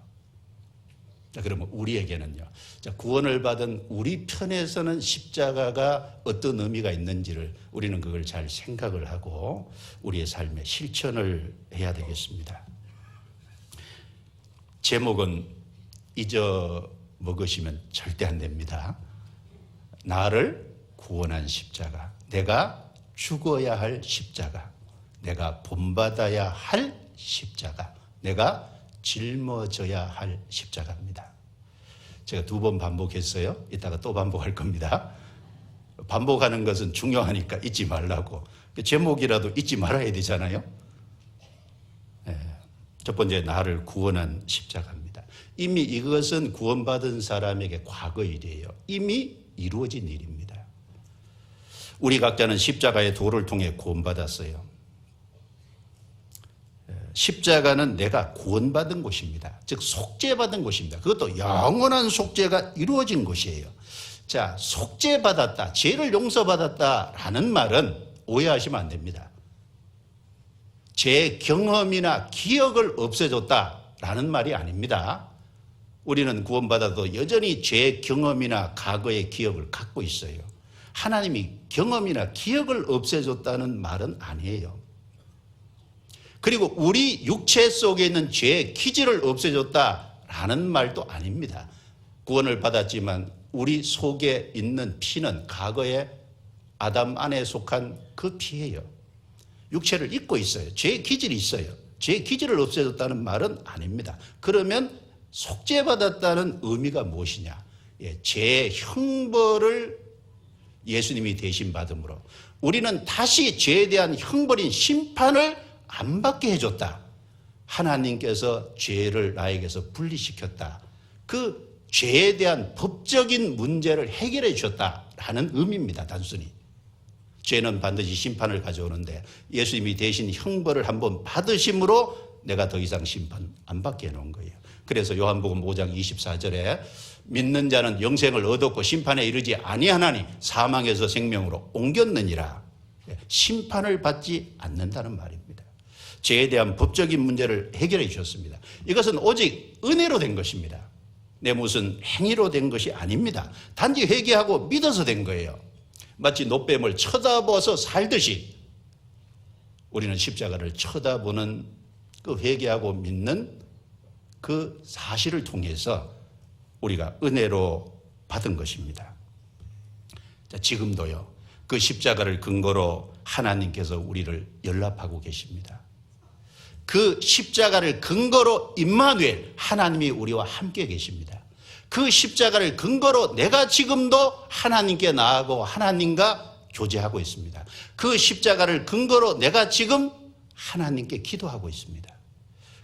S1: 자, 그러면 우리에게는요. 자, 구원을 받은 우리 편에서는 십자가가 어떤 의미가 있는지를 우리는 그걸 잘 생각을 하고 우리의 삶에 실천을 해야 되겠습니다. 제목은 잊어먹으시면 절대 안 됩니다. 나를 구원한 십자가, 내가 죽어야 할 십자가, 내가 본받아야 할 십자가, 내가 짊어져야 할 십자가입니다. 제가 2번 반복했어요. 이따가 또 반복할 겁니다. 반복하는 것은 중요하니까 잊지 말라고. 제목이라도 잊지 말아야 되잖아요. 첫 번째, 나를 구원한 십자가입니다. 이미 이것은 구원받은 사람에게 과거 일이에요. 이미 이루어진 일입니다. 우리 각자는 십자가의 도를 통해 구원받았어요. 십자가는 내가 구원받은 곳입니다. 즉 속죄받은 곳입니다. 그것도 영원한 속죄가 이루어진 곳이에요. 자, 속죄받았다, 죄를 용서받았다라는 말은 오해하시면 안 됩니다. 죄 경험이나 기억을 없애줬다라는 말이 아닙니다. 우리는 구원받아도 여전히 죄 경험이나 과거의 기억을 갖고 있어요. 하나님이 경험이나 기억을 없애줬다는 말은 아니에요. 그리고 우리 육체 속에 있는 죄의 기질을 없애줬다라는 말도 아닙니다. 구원을 받았지만 우리 속에 있는 피는 과거에 아담 안에 속한 그 피예요. 육체를 입고 있어요. 죄의 기질이 있어요. 죄의 기질을 없애줬다는 말은 아닙니다. 그러면 속죄받았다는 의미가 무엇이냐? 죄의 형벌을 예수님이 대신 받음으로 우리는 다시 죄에 대한 형벌인 심판을 안 받게 해줬다. 하나님께서 죄를 나에게서 분리시켰다. 그 죄에 대한 법적인 문제를 해결해 주셨다라는 의미입니다. 단순히. 죄는 반드시 심판을 가져오는데 예수님이 대신 형벌을 한번 받으심으로 내가 더 이상 심판 안 받게 해놓은 거예요. 그래서 요한복음 5장 24절에 믿는 자는 영생을 얻었고 심판에 이르지 아니하나니 사망에서 생명으로 옮겼느니라. 심판을 받지 않는다는 말입니다. 죄에 대한 법적인 문제를 해결해 주셨습니다. 이것은 오직 은혜로 된 것입니다. 내 무슨 행위로 된 것이 아닙니다. 단지 회개하고 믿어서 된 거예요. 마치 노뱀을 쳐다보아서 살듯이 우리는 십자가를 쳐다보는 그 회개하고 믿는 그 사실을 통해서 우리가 은혜로 받은 것입니다. 자, 지금도요. 그 십자가를 근거로 하나님께서 우리를 연락하고 계십니다. 그 십자가를 근거로 임마누엘 하나님이 우리와 함께 계십니다. 그 십자가를 근거로 내가 지금도 하나님께 나아가고 하나님과 교제하고 있습니다. 그 십자가를 근거로 내가 지금 하나님께 기도하고 있습니다.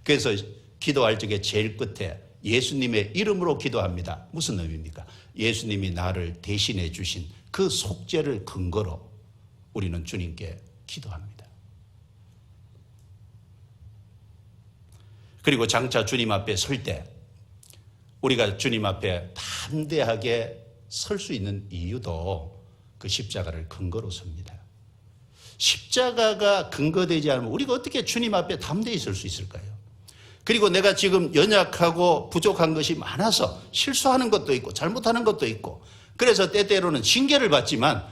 S1: 그래서 기도할 적에 제일 끝에 예수님의 이름으로 기도합니다. 무슨 의미입니까? 예수님이 나를 대신해 주신 그 속죄를 근거로 우리는 주님께 기도합니다. 그리고 장차 주님 앞에 설 때 우리가 주님 앞에 담대하게 설 수 있는 이유도 그 십자가를 근거로 섭니다. 십자가가 근거되지 않으면 우리가 어떻게 주님 앞에 담대히 설 수 있을까요? 그리고 내가 지금 연약하고 부족한 것이 많아서 실수하는 것도 있고 잘못하는 것도 있고 그래서 때때로는 징계를 받지만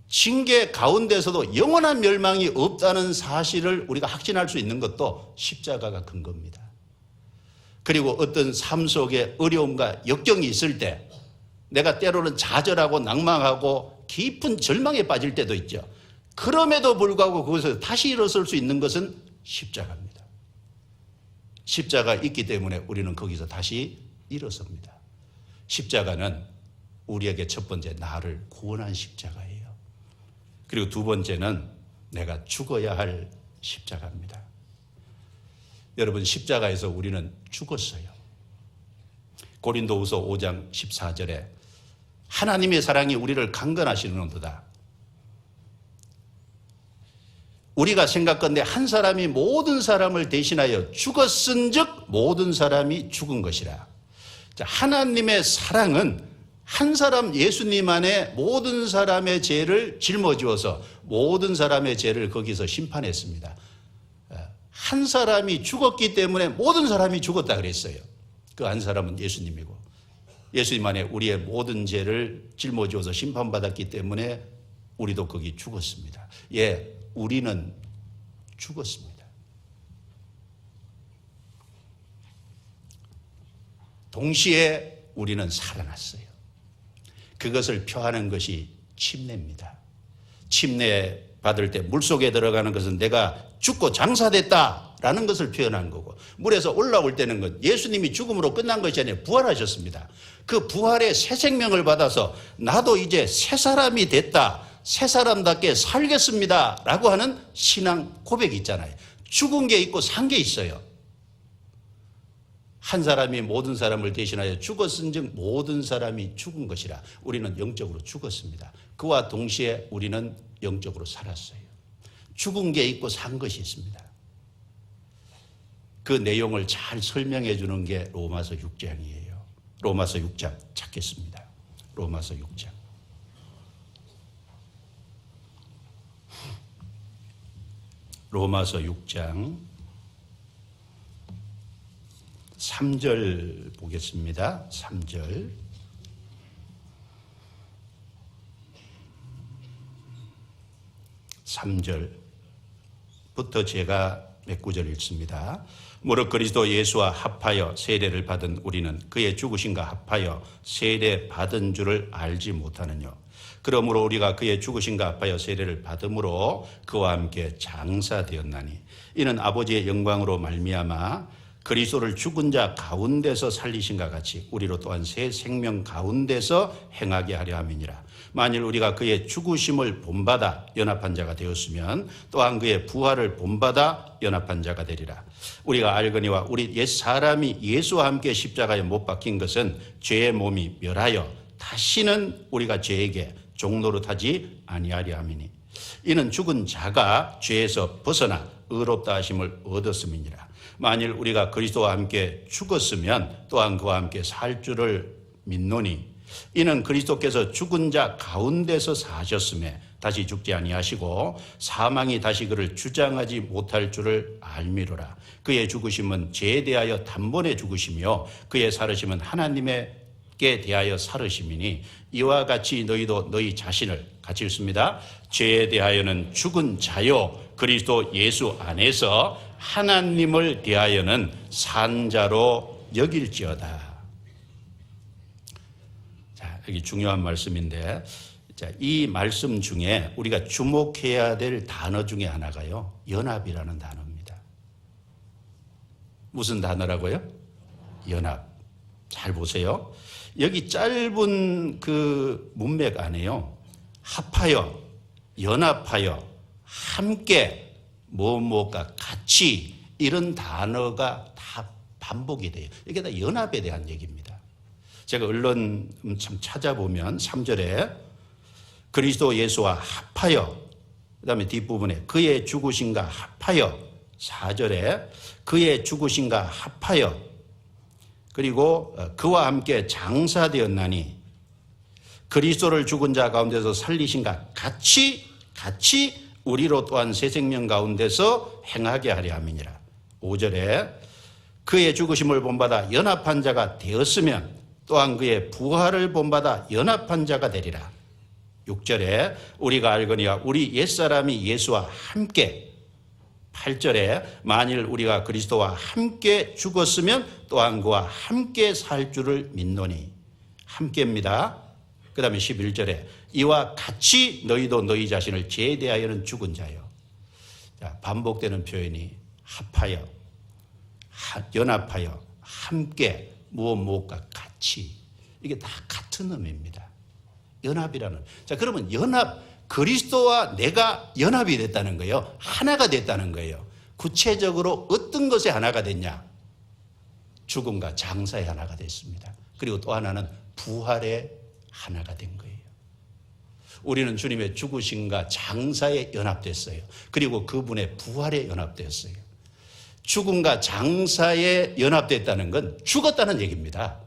S1: 징계 가운데서도 영원한 멸망이 없다는 사실을 우리가 확신할 수 있는 것도 십자가가 근거입니다. 그리고 어떤 삶 속에 어려움과 역경이 있을 때 내가 때로는 좌절하고 낭망하고 깊은 절망에 빠질 때도 있죠. 그럼에도 불구하고 그것에서 다시 일어설 수 있는 것은 십자가입니다. 십자가 있기 때문에 우리는 거기서 다시 일어섭니다. 십자가는 우리에게 첫 번째 나를 구원한 십자가예요. 그리고 두 번째는 내가 죽어야 할 십자가입니다. 여러분 십자가에서 우리는 죽었어요. 고린도후서 5장 14절에 하나님의 사랑이 우리를 강건하시는도다. 우리가 생각건대 한 사람이 모든 사람을 대신하여 죽었은즉 모든 사람이 죽은 것이라. 자, 하나님의 사랑은 한 사람 예수님 안에 모든 사람의 죄를 짊어지어서 모든 사람의 죄를 거기서 심판했습니다. 한 사람이 죽었기 때문에 모든 사람이 죽었다 그랬어요. 그 한 사람은 예수님이고 예수님 안에 우리의 모든 죄를 짊어지어서 심판받았기 때문에 우리도 거기 죽었습니다. 예, 우리는 죽었습니다. 동시에 우리는 살아났어요. 그것을 표하는 것이 침례입니다. 침례 받을 때 물속에 들어가는 것은 내가 죽고 장사됐다라는 것을 표현한 거고 물에서 올라올 때는 것 예수님이 죽음으로 끝난 것이 아니라 부활하셨습니다. 그 부활의 새 생명을 받아서 나도 이제 새 사람이 됐다. 새 사람답게 살겠습니다. 라고 하는 신앙 고백이 있잖아요. 죽은 게 있고 산 게 있어요. 한 사람이 모든 사람을 대신하여 죽었은즉 모든 사람이 죽은 것이라. 우리는 영적으로 죽었습니다. 그와 동시에 우리는 영적으로 살았어요. 죽은 게 있고 산 것이 있습니다. 그 내용을 잘 설명해 주는 게 로마서 6장이에요. 로마서 6장 찾겠습니다. 로마서 6장. 로마서 6장 3절 보겠습니다. 3절. 3절부터 제가 몇 구절 읽습니다. 무릇 그리스도 예수와 합하여 세례를 받은 우리는 그의 죽으심과 합하여 세례 받은 줄을 알지 못하느뇨. 그러므로 우리가 그의 죽으심과 합하여 세례를 받음으로 그와 함께 장사되었나니 이는 아버지의 영광으로 말미암아 그리스도를 죽은 자 가운데서 살리신과 같이 우리로 또한 새 생명 가운데서 행하게 하려 함이니라. 만일 우리가 그의 죽으심을 본받아 연합한 자가 되었으면 또한 그의 부활을 본받아 연합한 자가 되리라. 우리가 알거니와 우리 옛사람이 예수와 함께 십자가에 못 박힌 것은 죄의 몸이 멸하여 다시는 우리가 죄에게 종노릇하지 아니하려 함이니 이는 죽은 자가 죄에서 벗어나 의롭다 하심을 얻었음이니라. 만일 우리가 그리스도와 함께 죽었으면 또한 그와 함께 살 줄을 믿노니 이는 그리스도께서 죽은 자 가운데서 사셨음에 다시 죽지 아니하시고 사망이 다시 그를 주장하지 못할 줄을 알미로라. 그의 죽으심은 죄에 대하여 단번에 죽으시며 그의 살으심은 하나님께 대하여 살으심이니 이와 같이 너희도 너희 자신을 같이 읽습니다. 죄에 대하여는 죽은 자요 그리스도 예수 안에서 하나님을 대하여는 산 자로 여길지어다. 자, 여기 중요한 말씀인데, 자, 이 말씀 중에 우리가 주목해야 될 단어 중에 하나가요, 연합이라는 단어입니다. 무슨 단어라고요? 연합. 잘 보세요. 여기 짧은 그 문맥 안에요, 합하여, 연합하여, 함께, 뭐뭐가 같이 이런 단어가 다 반복이 돼요. 이게 다 연합에 대한 얘기입니다. 제가 얼른 참 찾아보면 3절에 그리스도 예수와 합하여, 그 다음에 뒷부분에 그의 죽으심과 합하여, 4절에 그의 죽으심과 합하여, 그리고 그와 함께 장사되었나니 그리스도를 죽은 자 가운데서 살리신과 같이 우리로 또한 새 생명 가운데서 행하게 하려 함이니라. 5절에 그의 죽으심을 본받아 연합한 자가 되었으면 또한 그의 부활을 본받아 연합한 자가 되리라. 6절에 우리가 알거니와 우리 옛사람이 예수와 함께, 8절에 만일 우리가 그리스도와 함께 죽었으면 또한 그와 함께 살 줄을 믿노니, 함께입니다. 그 다음에 11절에 이와 같이 너희도 너희 자신을 죄에 대하여는 죽은 자요. 자, 반복되는 표현이 합하여, 연합하여, 함께, 무엇과 같이, 이게 다 같은 의미입니다. 연합이라는. 자, 그러면 연합, 그리스도와 내가 연합이 됐다는 거예요. 하나가 됐다는 거예요. 구체적으로 어떤 것에 하나가 됐냐? 죽음과 장사의 하나가 됐습니다. 그리고 또 하나는 부활의 하나가 된 거예요. 우리는 주님의 죽으심과 장사에 연합됐어요. 그리고 그분의 부활에 연합됐어요. 죽음과 장사에 연합됐다는 건 죽었다는 얘기입니다.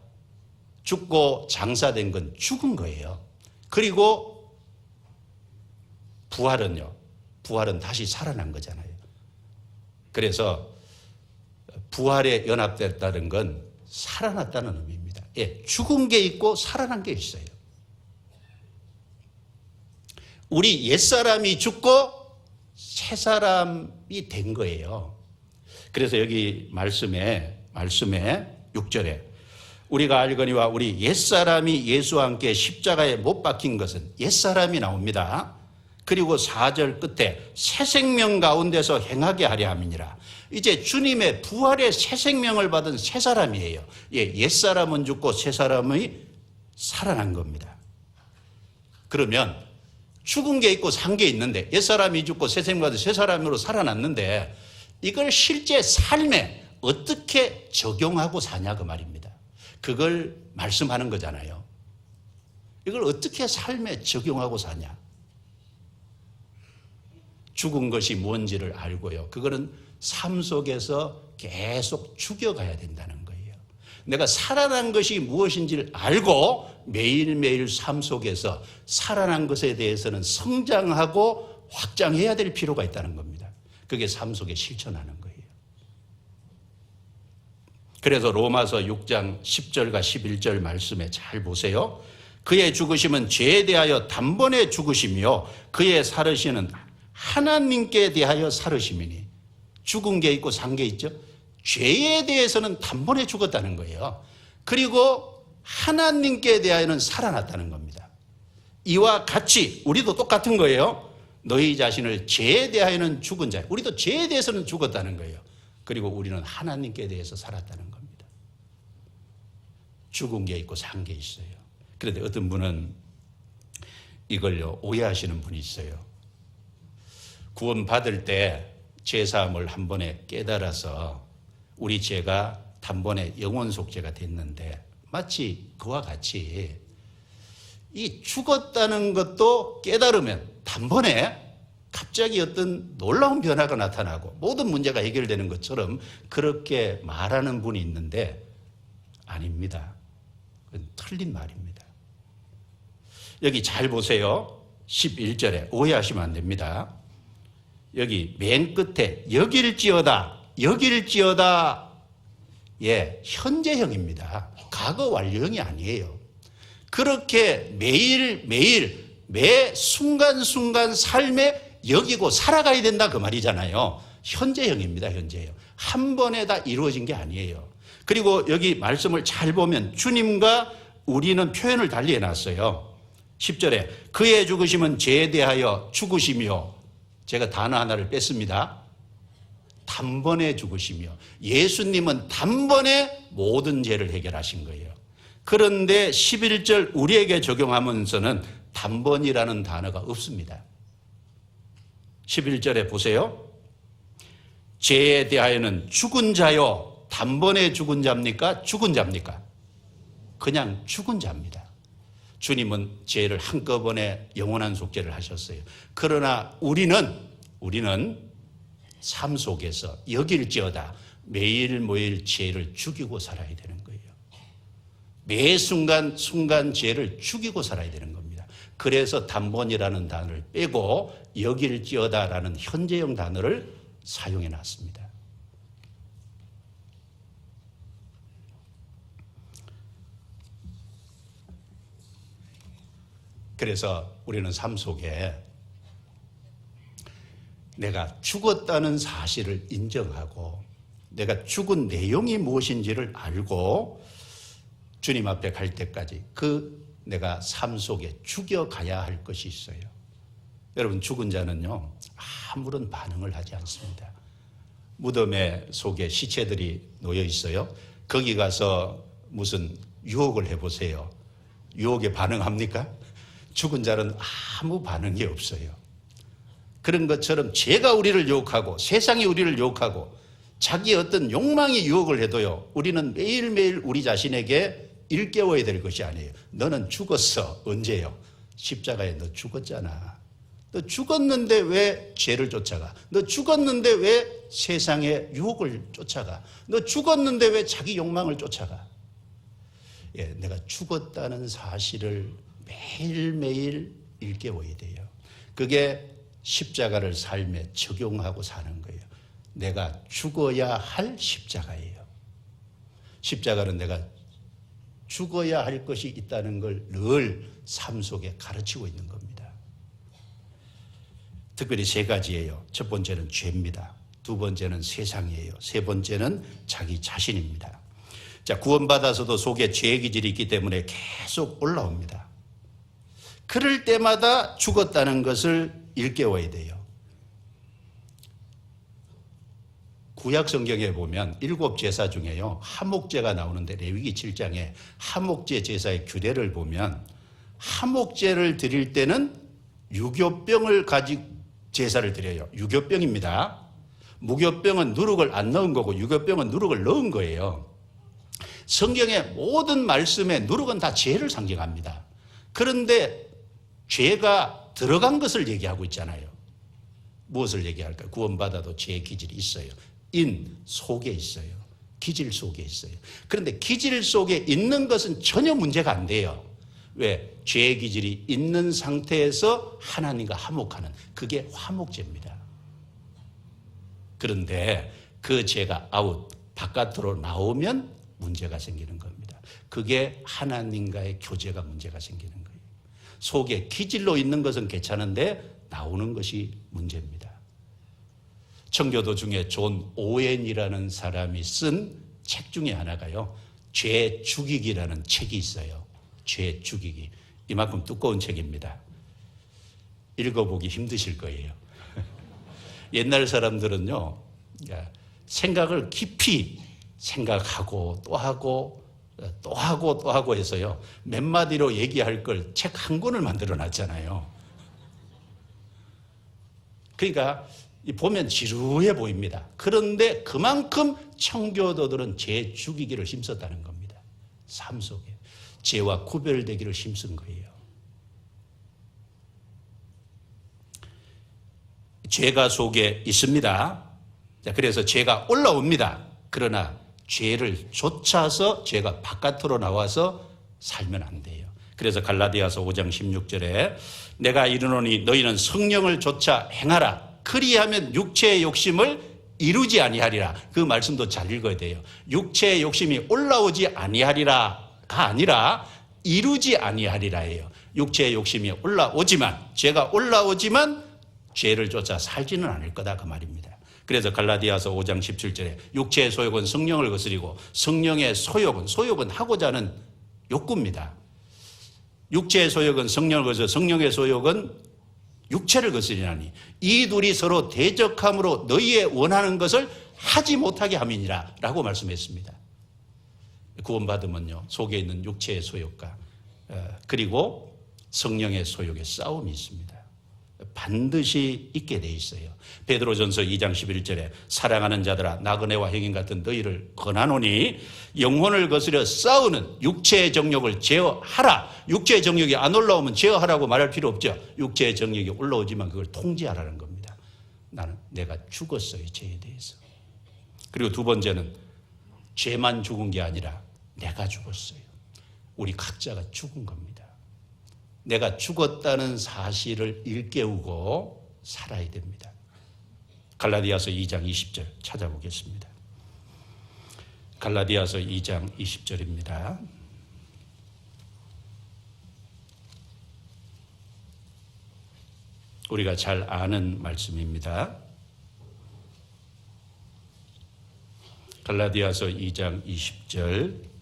S1: 죽고 장사된 건 죽은 거예요. 그리고 부활은요, 부활은 다시 살아난 거잖아요. 그래서 부활에 연합됐다는 건 살아났다는 의미입니다. 예, 죽은 게 있고 살아난 게 있어요. 우리 옛사람이 죽고 새 사람이 된 거예요. 그래서 여기 말씀에 6절에 우리가 알거니와 우리 옛사람이 예수와 함께 십자가에 못 박힌 것은, 옛사람이 나옵니다. 그리고 4절 끝에 새 생명 가운데서 행하게 하려 함이니라. 이제 주님의 부활의 새 생명을 받은 새 사람이에요. 예, 옛사람은 죽고 새 사람이 살아난 겁니다. 그러면 죽은 게 있고 산 게 있는데, 옛사람이 죽고 새 생명 받은 새 사람으로 살아났는데 이걸 실제 삶에 어떻게 적용하고 사냐 그 말입니다. 그걸 말씀하는 거잖아요. 이걸 어떻게 삶에 적용하고 사냐. 죽은 것이 뭔지를 알고요. 그거는 삶 속에서 계속 죽여가야 된다는 거예요. 내가 살아난 것이 무엇인지를 알고 매일매일 삶 속에서 살아난 것에 대해서는 성장하고 확장해야 될 필요가 있다는 겁니다. 그게 삶 속에 실천하는 거예요. 그래서 로마서 6장 10절과 11절 말씀에 잘 보세요. 그의 죽으심은 죄에 대하여 단번에 죽으시며 그의 살으심은 하나님께 대하여 살으심이니. 죽은 게 있고 산 게 있죠. 죄에 대해서는 단번에 죽었다는 거예요. 그리고 하나님께 대하여는 살아났다는 겁니다. 이와 같이 우리도 똑같은 거예요. 너희 자신을 죄에 대하여는 죽은 자. 우리도 죄에 대해서는 죽었다는 거예요. 그리고 우리는 하나님께 대해서 살았다는 겁니다. 죽은 게 있고 산 게 있어요. 그런데 어떤 분은 이걸요 오해하시는 분이 있어요. 구원 받을 때 죄사함을 한 번에 깨달아서 우리 죄가 단번에 영원 속죄가 됐는데 마치 그와 같이 이 죽었다는 것도 깨달으면 단번에 갑자기 어떤 놀라운 변화가 나타나고 모든 문제가 해결되는 것처럼 그렇게 말하는 분이 있는데 아닙니다. 그건 틀린 말입니다. 여기 잘 보세요. 11절에 오해하시면 안 됩니다. 여기 맨 끝에 여길지어다 예, 현재형입니다. 과거 완료형이 아니에요. 그렇게 매일매일 매 순간순간 삶에 여기고 살아가야 된다 그 말이잖아요. 현재형입니다. 현재형. 한 번에 다 이루어진 게 아니에요. 그리고 여기 말씀을 잘 보면 주님과 우리는 표현을 달리 해놨어요. 10절에 그의 죽으심은 죄에 대하여 죽으시며, 제가 단어 하나를 뺐습니다. 단번에 죽으시며, 예수님은 단번에 모든 죄를 해결하신 거예요. 그런데 11절 우리에게 적용하면서는 단번이라는 단어가 없습니다. 11절에 보세요. 죄에 대하여는 죽은 자요. 단번에 죽은 자입니까? 죽은 자입니까? 그냥 죽은 자입니다. 주님은 죄를 한꺼번에 영원한 속죄를 하셨어요. 그러나 우리는 삶 속에서 여길지어다 매일매일 죄를 죽이고 살아야 되는 거예요. 매 순간 죄를 죽이고 살아야 되는 겁니다. 그래서 단번이라는 단어를 빼고 여길지어다라는 현재형 단어를 사용해 놨습니다. 그래서 우리는 삶 속에 내가 죽었다는 사실을 인정하고 내가 죽은 내용이 무엇인지를 알고 주님 앞에 갈 때까지 내가 삶 속에 죽여가야 할 것이 있어요. 여러분, 죽은 자는요 아무런 반응을 하지 않습니다. 무덤에 속에 시체들이 놓여 있어요. 거기 가서 무슨 유혹을 해보세요. 유혹에 반응합니까? 죽은 자는 아무 반응이 없어요. 그런 것처럼 죄가 우리를 유혹하고 세상이 우리를 유혹하고 자기의 어떤 욕망이 유혹을 해도요, 우리는 매일매일 우리 자신에게 일깨워야 될 것이 아니에요. 너는 죽었어. 언제요? 십자가에 너 죽었잖아. 너 죽었는데 왜 죄를 쫓아가? 너 죽었는데 왜 세상의 유혹을 쫓아가? 너 죽었는데 왜 자기 욕망을 쫓아가? 예, 내가 죽었다는 사실을 매일매일 일깨워야 돼요. 그게 십자가를 삶에 적용하고 사는 거예요. 내가 죽어야 할 십자가예요. 십자가는 내가 죽어야 할 것이 있다는 걸 늘 삶 속에 가르치고 있는 겁니다. 특별히 세 가지예요. 첫 번째는 죄입니다. 두 번째는 세상이에요. 세 번째는 자기 자신입니다. 자, 구원받아서도 속에 죄의 기질이 있기 때문에 계속 올라옵니다. 그럴 때마다 죽었다는 것을 일깨워야 돼요. 구약 성경에 보면 7제사 중에요 하목제가 나오는데 레위기 7장에 하목제 제사의 규례를 보면 하목제를 드릴 때는 유교병을 가지고 제사를 드려요. 유교병입니다. 무교병은 누룩을 안 넣은 거고 유교병은 누룩을 넣은 거예요. 성경의 모든 말씀에 누룩은 다 죄를 상징합니다. 그런데 죄가 들어간 것을 얘기하고 있잖아요. 무엇을 얘기할까요? 구원받아도 죄의 기질이 있어요. 속에 있어요. 기질 속에 있어요. 그런데 기질 속에 있는 것은 전혀 문제가 안 돼요. 왜? 죄의 기질이 있는 상태에서 하나님과 화목하는, 그게 화목제입니다. 그런데 그 죄가 바깥으로 나오면 문제가 생기는 겁니다. 그게 하나님과의 교제가 문제가 생기는 거예요. 속에 기질로 있는 것은 괜찮은데 나오는 것이 문제입니다. 청교도 중에 존 오웬이라는 사람이 쓴 책 중에 하나가요, 죄 죽이기라는 책이 있어요. 죄 죽이기. 이만큼 두꺼운 책입니다. 읽어보기 힘드실 거예요. 옛날 사람들은요, 생각을 깊이 생각하고 또 하고 또 하고 또 하고 해서요, 몇 마디로 얘기할 걸 책 한 권을 만들어 놨잖아요. 그러니까 보면 지루해 보입니다. 그런데 그만큼 청교도들은 죄 죽이기를 힘썼다는 겁니다. 삶 속에 죄와 구별되기를 힘쓴 거예요. 죄가 속에 있습니다. 그래서 죄가 올라옵니다. 그러나 죄를 쫓아서 죄가 바깥으로 나와서 살면 안 돼요. 그래서 갈라디아서 5장 16절에 내가 이르노니 너희는 성령을 쫓아 행하라. 그리하면 육체의 욕심을 이루지 아니하리라. 그 말씀도 잘 읽어야 돼요. 육체의 욕심이 올라오지 아니하리라가 아니라 이루지 아니하리라예요. 육체의 욕심이 올라오지만, 죄가 올라오지만 죄를 쫓아 살지는 않을 거다, 그 말입니다. 그래서 갈라디아서 5장 17절에 육체의 소욕은 성령을 거스리고 성령의 소욕은 하고자 하는 욕구입니다. 육체의 소욕은 성령을 거스려 성령의 소욕은 육체를 거스리나니 이 둘이 서로 대적함으로 너희의 원하는 것을 하지 못하게 함이니라 라고 말씀했습니다. 구원받으면요, 속에 있는 육체의 소욕과 그리고 성령의 소욕의 싸움이 있습니다. 반드시 있게 돼 있어요. 베드로전서 2장 11절에 사랑하는 자들아 나그네와 행인 같은 너희를 권하노니 영혼을 거스려 싸우는 육체의 정욕을 제어하라. 육체의 정욕이 안 올라오면 제어하라고 말할 필요 없죠. 육체의 정욕이 올라오지만 그걸 통제하라는 겁니다. 나는 내가 죽었어요, 죄에 대해서. 그리고 두 번째는 죄만 죽은 게 아니라 내가 죽었어요. 우리 각자가 죽은 겁니다. 내가 죽었다는 사실을 일깨우고 살아야 됩니다. 갈라디아서 2장 20절 찾아보겠습니다. 갈라디아서 2장 20절입니다. 우리가 잘 아는 말씀입니다. 갈라디아서 2장 20절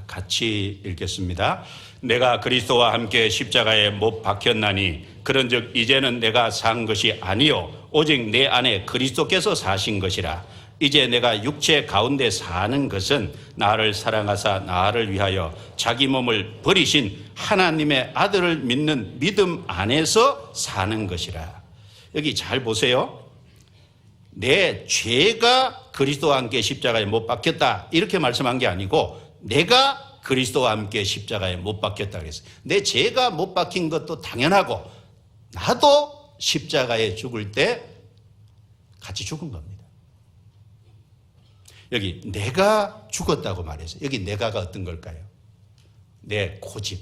S1: 같이 읽겠습니다. 내가 그리스도와 함께 십자가에 못 박혔나니 그런즉 이제는 내가 산 것이 아니요 오직 내 안에 그리스도께서 사신 것이라. 이제 내가 육체 가운데 사는 것은 나를 사랑하사 나를 위하여 자기 몸을 버리신 하나님의 아들을 믿는 믿음 안에서 사는 것이라. 여기 잘 보세요. 내 죄가 그리스도와 함께 십자가에 못 박혔다 이렇게 말씀한 게 아니고 내가 그리스도와 함께 십자가에 못 박혔다 그랬어요. 내 죄가 못 박힌 것도 당연하고 나도 십자가에 죽을 때 같이 죽은 겁니다. 여기 내가 죽었다고 말해서 여기 내가가 어떤 걸까요? 내 고집,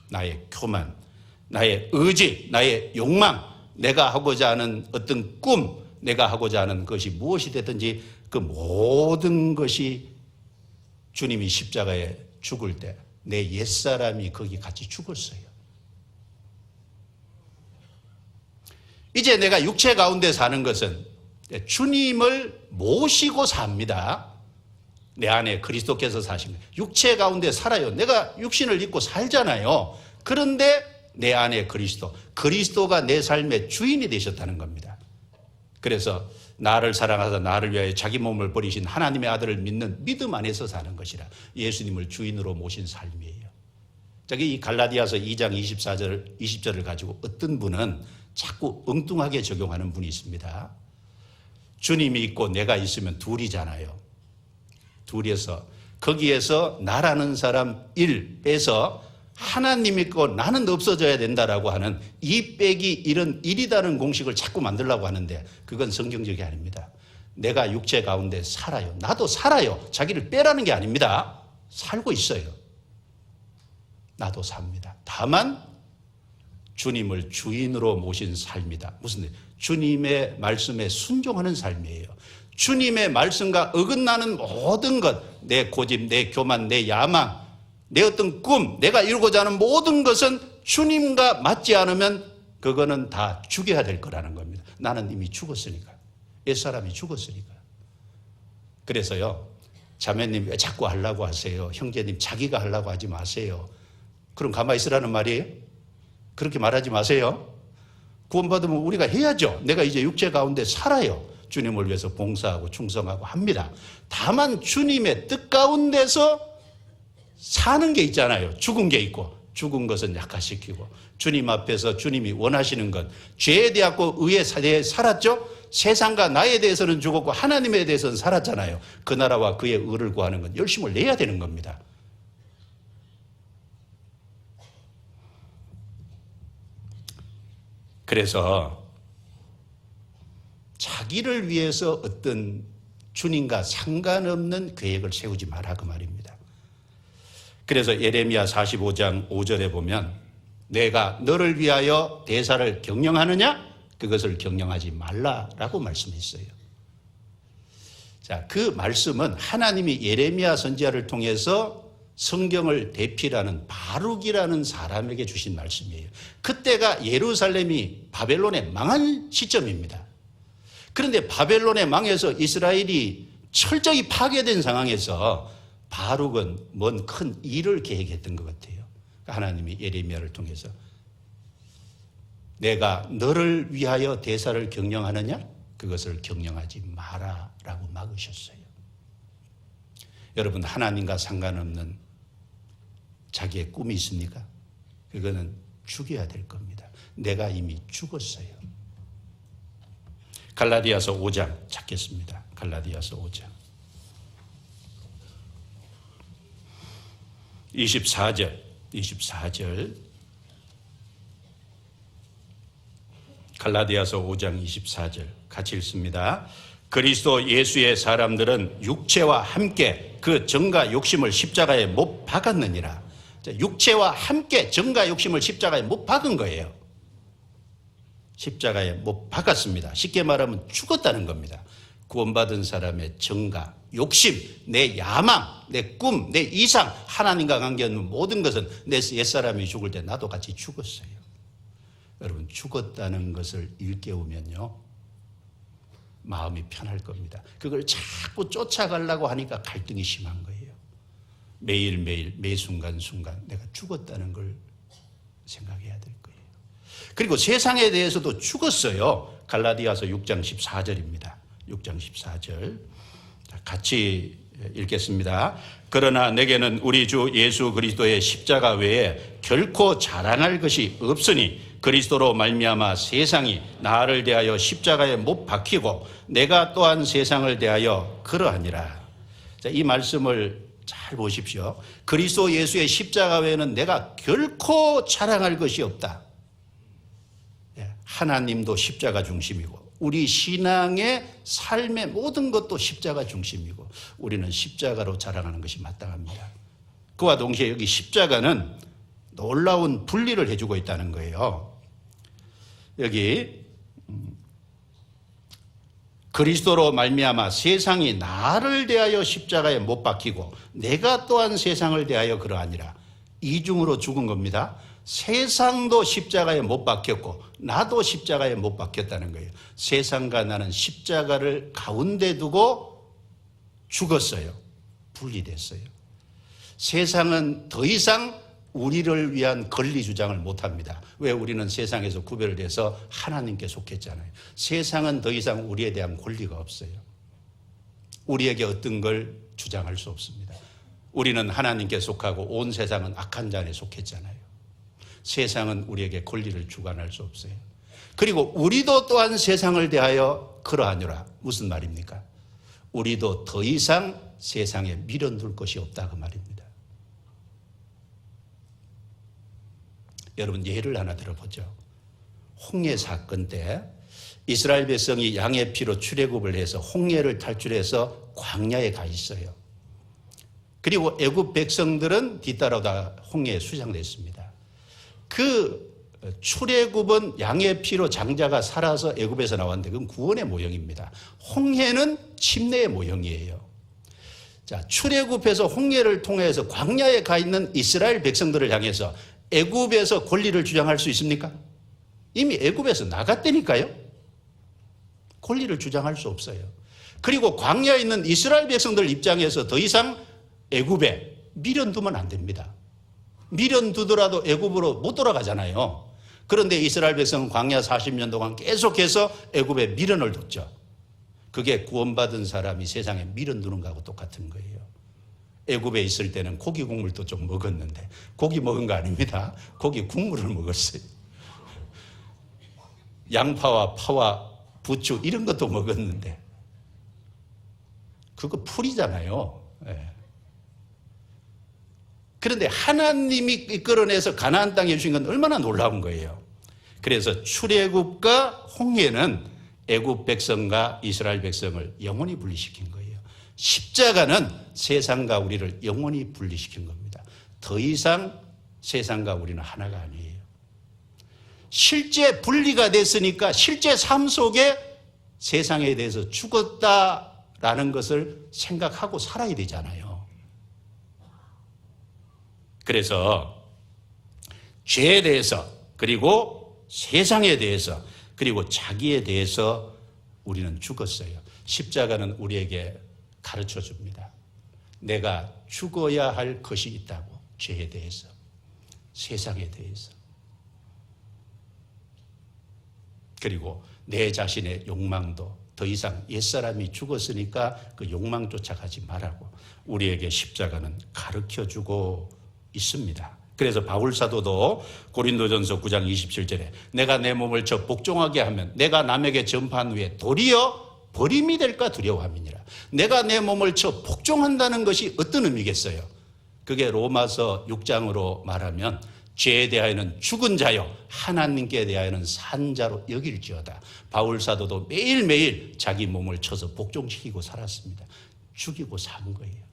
S1: 나의 교만, 나의 의지, 나의 욕망, 내가 하고자 하는 어떤 꿈, 내가 하고자 하는 것이 무엇이 되든지 그 모든 것이 주님이 십자가에 죽을 때 내 옛사람이 거기 같이 죽었어요. 이제 내가 육체 가운데 사는 것은 주님을 모시고 삽니다. 내 안에 그리스도께서 사신 거예요. 육체 가운데 살아요. 내가 육신을 입고 살잖아요. 그런데 내 안에 그리스도가 내 삶의 주인이 되셨다는 겁니다. 그래서 나를 사랑하사 나를 위하여 자기 몸을 버리신 하나님의 아들을 믿는 믿음 안에서 사는 것이라. 예수님을 주인으로 모신 삶이에요. 저기 이 갈라디아서 2장 24절, 20절을 가지고 어떤 분은 자꾸 엉뚱하게 적용하는 분이 있습니다. 주님이 있고 내가 있으면 둘이잖아요. 둘이서 거기에서 나라는 사람 1 빼서 하나님 있고 나는 없어져야 된다라고 하는 2 빼기 1은 1이다는 공식을 자꾸 만들려고 하는데 그건 성경적이 아닙니다. 내가 육체 가운데 살아요. 나도 살아요. 자기를 빼라는 게 아닙니다. 살고 있어요. 나도 삽니다. 다만 주님을 주인으로 모신 삶이다. 무슨 주님의 말씀에 순종하는 삶이에요. 주님의 말씀과 어긋나는 모든 것, 내 고집, 내 교만, 내 야망, 내 어떤 꿈, 내가 이루고자 하는 모든 것은 주님과 맞지 않으면 그거는 다 죽여야 될 거라는 겁니다. 나는 이미 죽었으니까. 옛사람이 죽었으니까. 그래서요, 자매님 왜 자꾸 하려고 하세요? 형제님 자기가 하려고 하지 마세요. 그럼 가만히 있으라는 말이에요? 그렇게 말하지 마세요. 구원받으면 우리가 해야죠. 내가 이제 육체 가운데 살아요. 주님을 위해서 봉사하고 충성하고 합니다. 다만 주님의 뜻 가운데서 사는 게 있잖아요. 죽은 게 있고, 죽은 것은 약화시키고, 주님 앞에서 주님이 원하시는 것, 죄에 대하고 의에 살았죠. 세상과 나에 대해서는 죽었고 하나님에 대해서는 살았잖아요. 그 나라와 그의 의를 구하는 건 열심을 내야 되는 겁니다. 그래서 자기를 위해서 어떤 주님과 상관없는 계획을 세우지 마라 그 말입니다. 그래서 예레미야 45장 5절에 보면 내가 너를 위하여 대사를 경영하느냐? 그것을 경영하지 말라라고 말씀했어요. 자, 그 말씀은 하나님이 예레미야 선지자를 통해서 성경을 대필하는 바룩이라는 사람에게 주신 말씀이에요. 그때가 예루살렘이 바벨론에 망한 시점입니다. 그런데 바벨론에 망해서 이스라엘이 철저히 파괴된 상황에서 바룩은 뭔 큰 일을 계획했던 것 같아요. 하나님이 예레미야를 통해서 내가 너를 위하여 대사를 경영하느냐? 그것을 경영하지 마라 라고 막으셨어요. 여러분, 하나님과 상관없는 자기의 꿈이 있습니까? 그거는 죽여야 될 겁니다. 내가 이미 죽었어요. 갈라디아서 5장 찾겠습니다. 갈라디아서 5장 24절 갈라디아서 5장 24절 같이 읽습니다. 그리스도 예수의 사람들은 육체와 함께 그 정과 욕심을 십자가에 못 박았느니라. 육체와 함께 정과 욕심을 십자가에 못 박은 거예요. 십자가에 못 박았습니다. 쉽게 말하면 죽었다는 겁니다. 구원받은 사람의 정과 욕심, 내 야망, 내 꿈, 내 이상, 하나님과 관계없는 모든 것은 내 옛사람이 죽을 때 나도 같이 죽었어요. 여러분, 죽었다는 것을 일깨우면요 마음이 편할 겁니다. 그걸 자꾸 쫓아가려고 하니까 갈등이 심한 거예요. 매일매일 매 순간순간 내가 죽었다는 걸 생각해야 될 거예요. 그리고 세상에 대해서도 죽었어요. 갈라디아서 6장 14절입니다. 6장 14절 같이 읽겠습니다. 그러나 내게는 우리 주 예수 그리스도의 십자가 외에 결코 자랑할 것이 없으니 그리스도로 말미암아 세상이 나를 대하여 십자가에 못 박히고 내가 또한 세상을 대하여 그러하니라. 자, 이 말씀을 잘 보십시오. 그리스도 예수의 십자가 외에는 내가 결코 자랑할 것이 없다. 하나님도 십자가 중심이고 우리 신앙의 삶의 모든 것도 십자가 중심이고 우리는 십자가로 자랑하는 것이 마땅합니다. 그와 동시에 여기 십자가는 놀라운 분리를 해주고 있다는 거예요. 여기 그리스도로 말미암아 세상이 나를 대하여 십자가에 못 박히고 내가 또한 세상을 대하여 그러하니라. 이중으로 죽은 겁니다. 세상도 십자가에 못 박혔고 나도 십자가에 못 박혔다는 거예요. 세상과 나는 십자가를 가운데 두고 죽었어요. 분리됐어요. 세상은 더 이상 우리를 위한 권리 주장을 못합니다. 왜? 우리는 세상에서 구별돼서 하나님께 속했잖아요. 세상은 더 이상 우리에 대한 권리가 없어요. 우리에게 어떤 걸 주장할 수 없습니다. 우리는 하나님께 속하고 온 세상은 악한 자 안에 속했잖아요. 세상은 우리에게 권리를 주관할 수 없어요. 그리고 우리도 또한 세상을 대하여 그러하노라. 무슨 말입니까? 우리도 더 이상 세상에 밀어둘 것이 없다 그 말입니다. 여러분, 예를 하나 들어보죠. 홍해 사건 때 이스라엘 백성이 양의 피로 출애굽을 해서 홍해를 탈출해서 광야에 가 있어요. 그리고 애굽 백성들은 뒤따라다 홍해에 수장됐습니다. 그 출애굽은 양의 피로 장자가 살아서 애굽에서 나왔는데 그건 구원의 모형입니다. 홍해는 침례의 모형이에요. 자, 출애굽해서 홍해를 통해서 광야에 가 있는 이스라엘 백성들을 향해서 애굽에서 권리를 주장할 수 있습니까? 이미 애굽에서 나갔다니까요. 권리를 주장할 수 없어요. 그리고 광야에 있는 이스라엘 백성들 입장에서 더 이상 애굽에 미련두면 안 됩니다. 미련두더라도 애굽으로 못 돌아가잖아요. 그런데 이스라엘 백성은 광야 40년 동안 계속해서 애굽에 미련을 뒀죠. 그게 구원받은 사람이 세상에 미련 두는 거하고 똑같은 거예요. 애굽에 있을 때는 고기 국물도 좀 먹었는데 고기 먹은 거 아닙니다. 고기 국물을 먹었어요. 양파와 파와 부추 이런 것도 먹었는데 그거 풀이잖아요. 예. 그런데 하나님이 이끌어내서 가나안 땅에 주신 건 얼마나 놀라운 거예요. 그래서 출애굽과 홍해는 애굽 백성과 이스라엘 백성을 영원히 분리시킨 거예요. 십자가는 세상과 우리를 영원히 분리시킨 겁니다. 더 이상 세상과 우리는 하나가 아니에요. 실제 분리가 됐으니까 실제 삶 속에 세상에 대해서 죽었다라는 것을 생각하고 살아야 되잖아요. 그래서 죄에 대해서 그리고 세상에 대해서 그리고 자기에 대해서 우리는 죽었어요. 십자가는 우리에게 가르쳐 줍니다. 내가 죽어야 할 것이 있다고. 죄에 대해서, 세상에 대해서. 그리고 내 자신의 욕망도 더 이상 옛사람이 죽었으니까 그 욕망 쫓아가지 말라고 우리에게 십자가는 가르쳐주고 있습니다. 그래서 바울 사도도 고린도전서 9장 27절에 내가 내 몸을 저 복종하게 하면 내가 남에게 전파한 후에 도리어 버림이 될까 두려워함이니라. 내가 내 몸을 저 복종한다는 것이 어떤 의미겠어요? 그게 로마서 6장으로 말하면 죄에 대하여는 죽은 자요 하나님께 대하여는 산 자로 여길지어다. 바울 사도도 매일매일 자기 몸을 쳐서 복종시키고 살았습니다. 죽이고 산 거예요.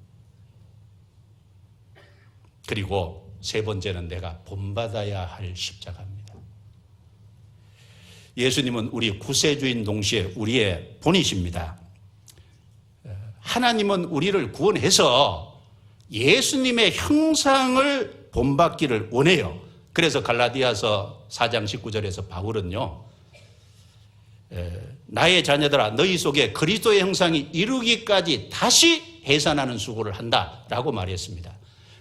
S1: 그리고 세 번째는 내가 본받아야 할 십자가입니다. 예수님은 우리 구세주인 동시에 우리의 본이십니다. 하나님은 우리를 구원해서 예수님의 형상을 본받기를 원해요. 그래서 갈라디아서 4장 19절에서 바울은요, 나의 자녀들아 너희 속에 그리스도의 형상이 이루기까지 다시 해산하는 수고를 한다라고 말했습니다.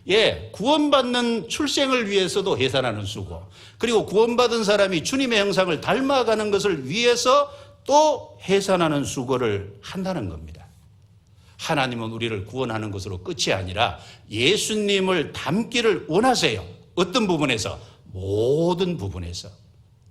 S1: 예, 구원받는 출생을 위해서도 해산하는 수고, 그리고 구원받은 사람이 주님의 형상을 닮아가는 것을 위해서 또 해산하는 수고를 한다는 겁니다. 하나님은 우리를 구원하는 것으로 끝이 아니라 예수님을 닮기를 원하세요. 어떤 부분에서? 모든 부분에서.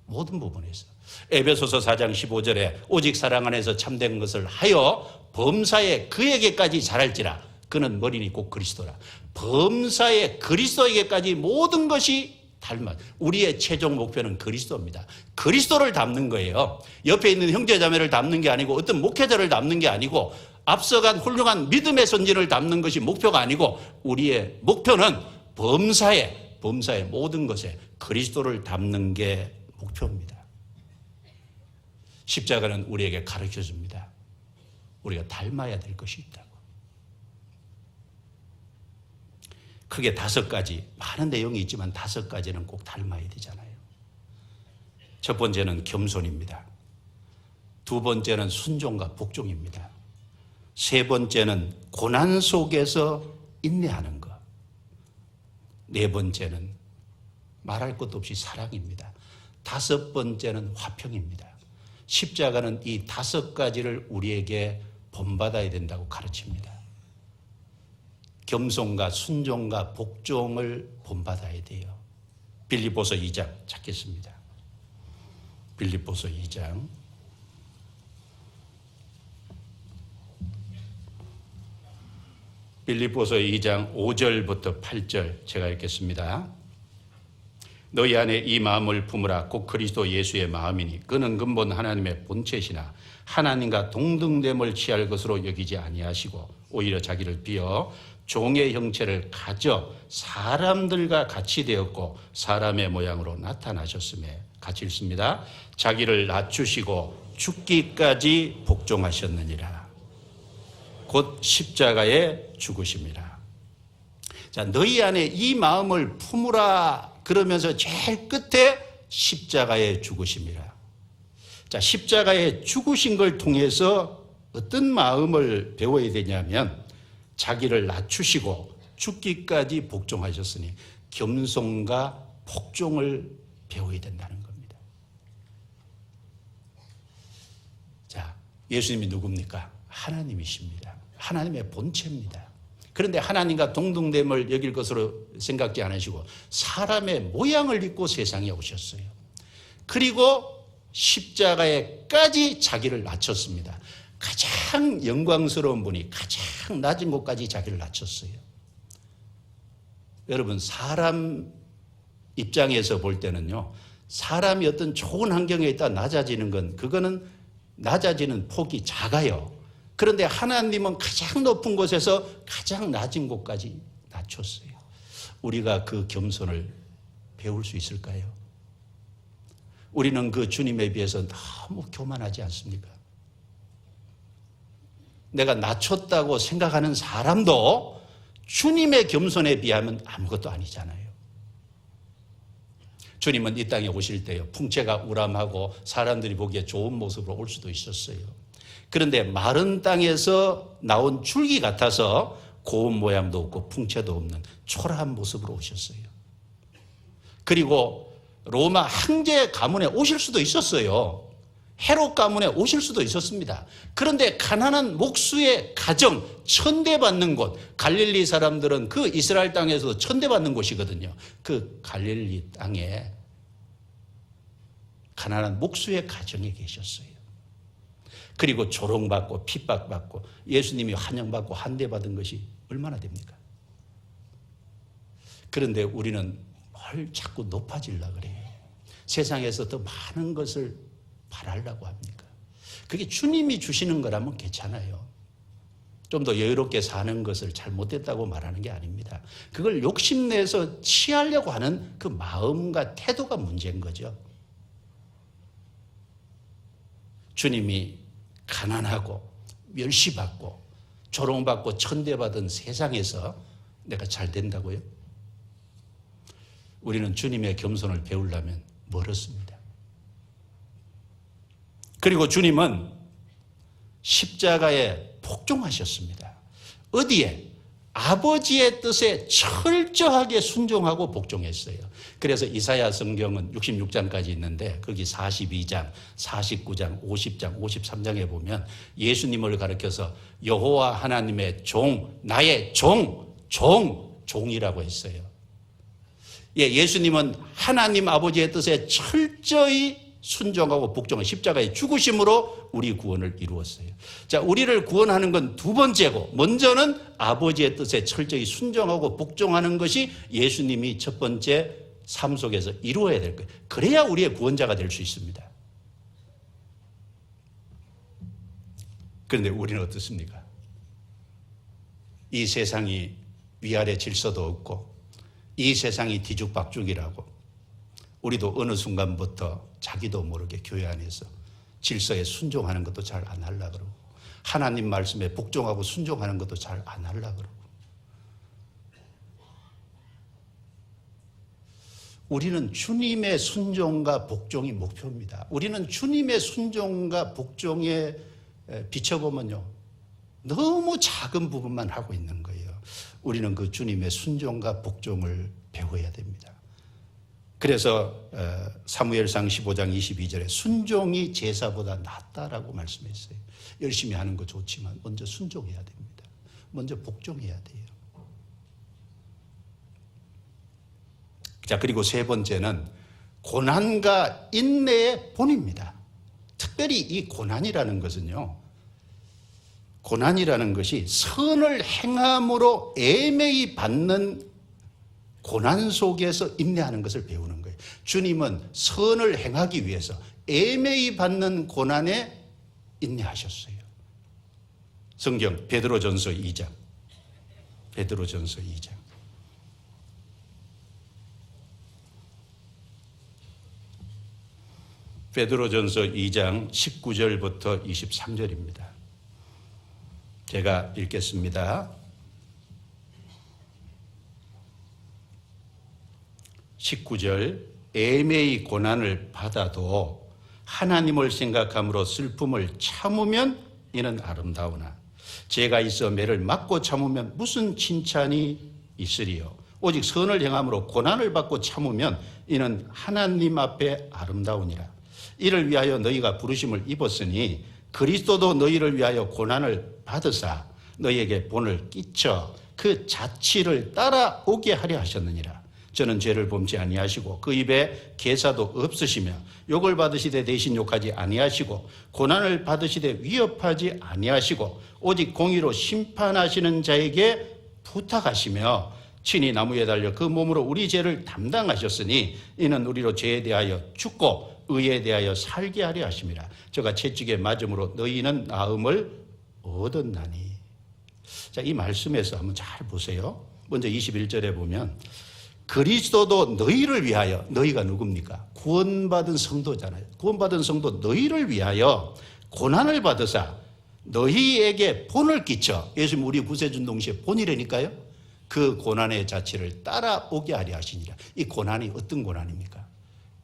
S1: 모든 부분에서. 에베소서 4장 15절에 오직 사랑 안에서 참된 것을 하여 범사에 그에게까지 자랄지라. 그는 머리니 곧 그리스도라. 범사에 그리스도에게까지 모든 것이 닮아. 우리의 최종 목표는 그리스도입니다. 그리스도를 닮는 거예요. 옆에 있는 형제자매를 닮는 게 아니고 어떤 목회자를 닮는 게 아니고 앞서간 훌륭한 믿음의 선진을 닮는 것이 목표가 아니고 우리의 목표는 범사의 모든 것에 그리스도를 닮는 게 목표입니다. 십자가는 우리에게 가르쳐 줍니다. 우리가 닮아야 될 것이 있다고. 크게 5가지, 많은 내용이 있지만 5가지는 꼭 닮아야 되잖아요. 첫 번째는 겸손입니다. 두 번째는 순종과 복종입니다. 세 번째는 고난 속에서 인내하는 것. 네 번째는 말할 것도 없이 사랑입니다. 5번째는 화평입니다. 십자가는 이 5가지를 우리에게 본받아야 된다고 가르칩니다. 겸손과 순종과 복종을 본받아야 돼요. 빌립보서 2장 찾겠습니다. 빌립보서 2장. 빌립보서 2장 5절부터 8절 제가 읽겠습니다. 너희 안에 이 마음을 품으라. 곧 그리스도 예수의 마음이니 그는 근본 하나님의 본체시나 하나님과 동등됨을 취할 것으로 여기지 아니하시고 오히려 자기를 비어 종의 형체를 가져 사람들과 같이 되었고 사람의 모양으로 나타나셨음에 같이 읽습니다. 자기를 낮추시고 죽기까지 복종하셨느니라. 곧 십자가에 죽으심이라. 자, 너희 안에 이 마음을 품으라 그러면서 제일 끝에 십자가의 죽으심이라. 자, 십자가의 죽으신 걸 통해서 어떤 마음을 배워야 되냐면 자기를 낮추시고 죽기까지 복종하셨으니 겸손과 복종을 배워야 된다는 겁니다. 자, 예수님이 누굽니까? 하나님이십니다. 하나님의 본체입니다. 그런데 하나님과 동등됨을 여길 것으로 생각지 않으시고 사람의 모양을 입고 세상에 오셨어요. 그리고 십자가에까지 자기를 낮췄습니다. 가장 영광스러운 분이 가장 낮은 곳까지 자기를 낮췄어요. 여러분, 사람 입장에서 볼 때는요, 사람이 어떤 좋은 환경에 있다 낮아지는 건 그거는 낮아지는 폭이 작아요. 그런데 하나님은 가장 높은 곳에서 가장 낮은 곳까지 낮췄어요. 우리가 그 겸손을 배울 수 있을까요? 우리는 그 주님에 비해서 너무 교만하지 않습니까? 내가 낮췄다고 생각하는 사람도 주님의 겸손에 비하면 아무것도 아니잖아요. 주님은 이 땅에 오실 때요, 풍채가 우람하고 사람들이 보기에 좋은 모습으로 올 수도 있었어요. 그런데 마른 땅에서 나온 줄기 같아서 고운 모양도 없고 풍채도 없는 초라한 모습으로 오셨어요. 그리고 로마 황제 가문에 오실 수도 있었어요. 헤롯 가문에 오실 수도 있었습니다. 그런데 가난한 목수의 가정, 천대받는 곳, 갈릴리 사람들은 그 이스라엘 땅에서도 천대받는 곳이거든요. 그 갈릴리 땅에 가난한 목수의 가정에 계셨어요. 그리고 조롱받고 핍박받고 예수님이 환영받고 한대받은 것이 얼마나 됩니까? 그런데 우리는 뭘 자꾸 높아지려고 그래요. 세상에서 더 많은 것을 바라려고 합니까? 그게 주님이 주시는 거라면 괜찮아요. 좀 더 여유롭게 사는 것을 잘못됐다고 말하는 게 아닙니다. 그걸 욕심내서 취하려고 하는 그 마음과 태도가 문제인 거죠. 주님이 가난하고 멸시받고 조롱받고 천대받은 세상에서 내가 잘 된다고요? 우리는 주님의 겸손을 배우려면 멀었습니다. 그리고 주님은 십자가에 복종하셨습니다. 어디에? 아버지의 뜻에 철저하게 순종하고 복종했어요. 그래서 이사야 성경은 66장까지 있는데 거기 42장, 49장, 50장, 53장에 보면 예수님을 가리켜서 여호와 하나님의 종, 나의 종이라고 했어요. 예, 예수님은 하나님 아버지의 뜻에 철저히 순종하고 복종한 십자가의 죽으심으로 우리 구원을 이루었어요. 자, 우리를 구원하는 건 두 번째고, 먼저는 아버지의 뜻에 철저히 순종하고 복종하는 것이 예수님이 첫 번째 삶 속에서 이루어야 될 거예요. 그래야 우리의 구원자가 될 수 있습니다. 그런데 우리는 어떻습니까? 이 세상이 위아래 질서도 없고 이 세상이 뒤죽박죽이라고 우리도 어느 순간부터 자기도 모르게 교회 안에서 질서에 순종하는 것도 잘 안 하려고 그러고 하나님 말씀에 복종하고 순종하는 것도 잘 안 하려고 그러고 우리는 주님의 순종과 복종이 목표입니다. 우리는 주님의 순종과 복종에 비춰보면요, 너무 작은 부분만 하고 있는 거예요. 우리는 그 주님의 순종과 복종을 배워야 됩니다. 그래서 사무엘상 15장 22절에 순종이 제사보다 낫다라고 말씀했어요. 열심히 하는 거 좋지만 먼저 순종해야 됩니다. 먼저 복종해야 돼요. 자, 그리고 세 번째는 고난과 인내의 본입니다. 특별히 이 고난이라는 것은요, 고난이라는 것이 선을 행함으로 애매히 받는 고난 속에서 인내하는 것을 배우는 거예요. 주님은 선을 행하기 위해서 애매히 받는 고난에 인내하셨어요. 성경 베드로전서 2장. 베드로전서 2장. 베드로전서 2장 19절부터 23절입니다. 제가 읽겠습니다. 19절 애매히 고난을 받아도 하나님을 생각함으로 슬픔을 참으면 이는 아름다우나 죄가 있어 매를 맞고 참으면 무슨 칭찬이 있으리요. 오직 선을 행함으로 고난을 받고 참으면 이는 하나님 앞에 아름다우니라. 이를 위하여 너희가 부르심을 입었으니 그리스도도 너희를 위하여 고난을 받으사 너희에게 본을 끼쳐 그 자치를 따라오게 하려 하셨느니라. 저는 죄를 범치 아니하시고 그 입에 계사도 없으시며 욕을 받으시되 대신 욕하지 아니하시고 고난을 받으시되 위협하지 아니하시고 오직 공의로 심판하시는 자에게 부탁하시며 친히 나무에 달려 그 몸으로 우리 죄를 담당하셨으니 이는 우리로 죄에 대하여 죽고 의에 대하여 살게 하려 하심이라. 저가 채찍에 맞음으로 너희는 나음을 얻었나니. 자, 이 말씀에서 한번 잘 보세요. 먼저 21절에 보면 그리스도도 너희를 위하여, 너희가 누굽니까? 구원받은 성도잖아요. 구원받은 성도 너희를 위하여 고난을 받으사 너희에게 본을 끼쳐, 예수님 우리 구세준 동시에 본이라니까요. 그 고난의 자체를 따라오게 하려 하시니라. 이 고난이 어떤 고난입니까?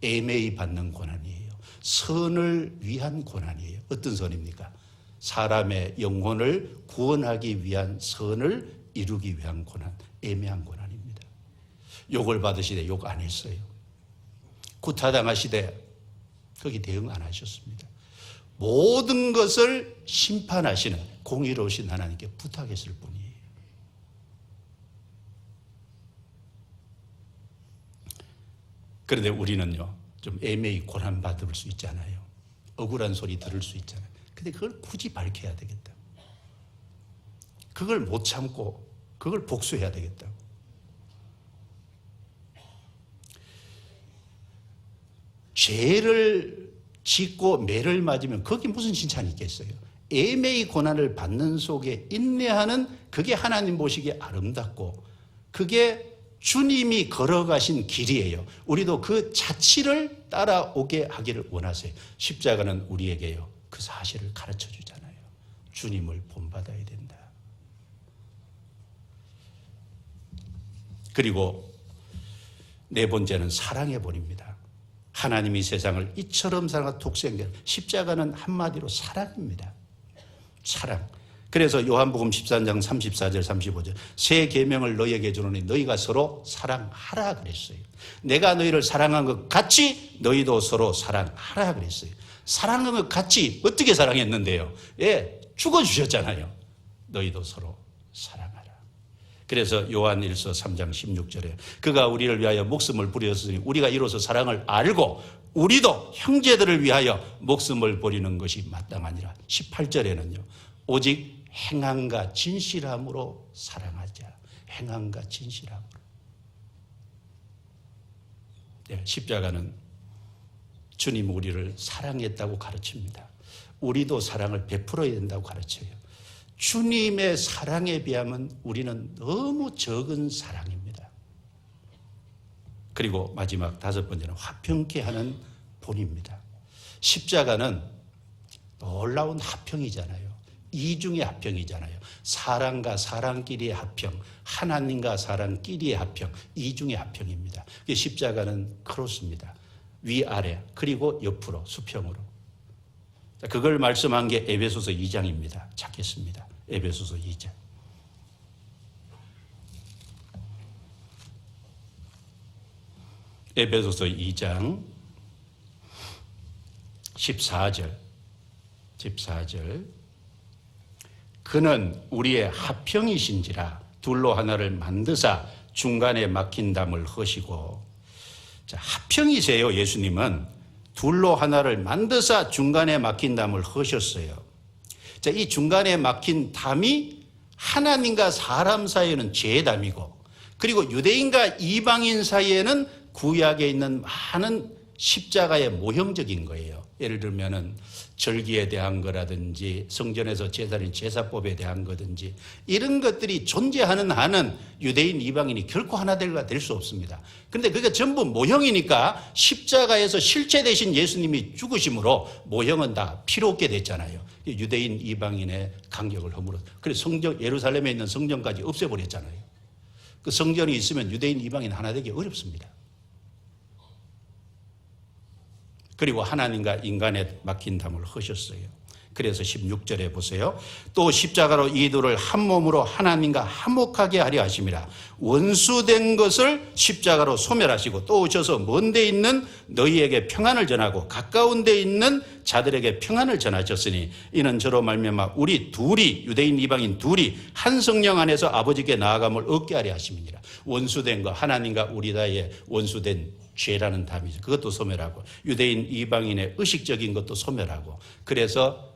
S1: 애매히 받는 고난이에요. 선을 위한 고난이에요. 어떤 선입니까? 사람의 영혼을 구원하기 위한 선을 이루기 위한 고난, 애매한 고난입니다. 욕을 받으시되 욕 안 했어요. 구타당하시되 거기 대응 안 하셨습니다. 모든 것을 심판하시는 공의로우신 하나님께 부탁했을 뿐이에요. 그런데 우리는요, 좀 애매히 고난받을 수 있잖아요. 억울한 소리 들을 수 있잖아요. 근데 그걸 굳이 밝혀야 되겠다. 그걸 못 참고 그걸 복수해야 되겠다. 죄를 짓고 매를 맞으면 거기 무슨 칭찬이 있겠어요? 애매히 고난을 받는 속에 인내하는 그게 하나님 보시기에 아름답고 그게 주님이 걸어가신 길이에요. 우리도 그 자치를 따라오게 하기를 원하세요. 십자가는 우리에게요, 그 사실을 가르쳐 주잖아요. 주님을 본받아야 된다. 그리고 네 번째는 사랑의 본입니다. 하나님이 세상을 이처럼 사랑한 독생자를, 십자가는 한마디로 사랑입니다. 사랑. 그래서 요한복음 13장 34절 35절 새 계명을 너희에게 주노니 너희가 서로 사랑하라 그랬어요. 내가 너희를 사랑한 것 같이 너희도 서로 사랑하라 그랬어요. 사랑한 것 같이 어떻게 사랑했는데요? 예, 죽어주셨잖아요. 너희도 서로 사랑하라. 그래서 요한일서 3장 16절에 그가 우리를 위하여 목숨을 부렸으니 우리가 이로써 사랑을 알고 우리도 형제들을 위하여 목숨을 버리는 것이 마땅하니라. 18절에는요. 오직 행함과 진실함으로 사랑하자. 행함과 진실함으로. 네, 십자가는 주님 우리를 사랑했다고 가르칩니다. 우리도 사랑을 베풀어야 된다고 가르쳐요. 주님의 사랑에 비하면 우리는 너무 적은 사랑입니다. 그리고 마지막 다섯 번째는 화평케 하는 본입니다. 십자가는 놀라운 합평이잖아요. 이중의 합평이잖아요. 사랑과 사랑끼리의 합평, 하나님과 사랑끼리의 합평, 이중의 합평입니다. 십자가는 크로스입니다. 위아래 그리고 옆으로 수평으로. 그걸 말씀한 게 에베소서 2장입니다. 찾겠습니다. 에베소서 2장. 에베소서 2장 14절. 그는 우리의 합평이신지라 둘로 하나를 만드사 중간에 막힌 담을 허시고. 자, 합평이세요. 예수님은 둘로 하나를 만드사 중간에 막힌 담을 허셨어요. 자, 이 중간에 막힌 담이 하나님과 사람 사이에는 죄의 담이고, 그리고 유대인과 이방인 사이에는 구약에 있는 많은 십자가의 모형적인 거예요. 예를 들면은 절기에 대한 거라든지 성전에서 제사인 제사법에 대한 거든지 이런 것들이 존재하는 한은 유대인 이방인이 결코 하나 될 수 없습니다. 그런데 그게 전부 모형이니까 십자가에서 실체 대신 예수님이 죽으심으로 모형은 다 필요 없게 됐잖아요. 유대인 이방인의 간격을 허물어. 그래서 성전, 예루살렘에 있는 성전까지 없애버렸잖아요. 그 성전이 있으면 유대인 이방인 하나 되기 어렵습니다. 그리고 하나님과 인간에 맡긴 담을 하셨어요. 그래서 16절에 보세요. 또 십자가로 이들을 한 몸으로 하나님과 화목하게 하려 하심이라. 원수된 것을 십자가로 소멸하시고 또 오셔서 먼 데 있는 너희에게 평안을 전하고 가까운 데 있는 자들에게 평안을 전하셨으니 이는 저로 말미암아 우리 둘이 유대인 이방인 둘이 한 성령 안에서 아버지께 나아감을 얻게 하려 하심이니라. 원수된 거 하나님과 우리 다의 원수된 죄라는 담이죠. 그것도 소멸하고 유대인 이방인의 의식적인 것도 소멸하고 그래서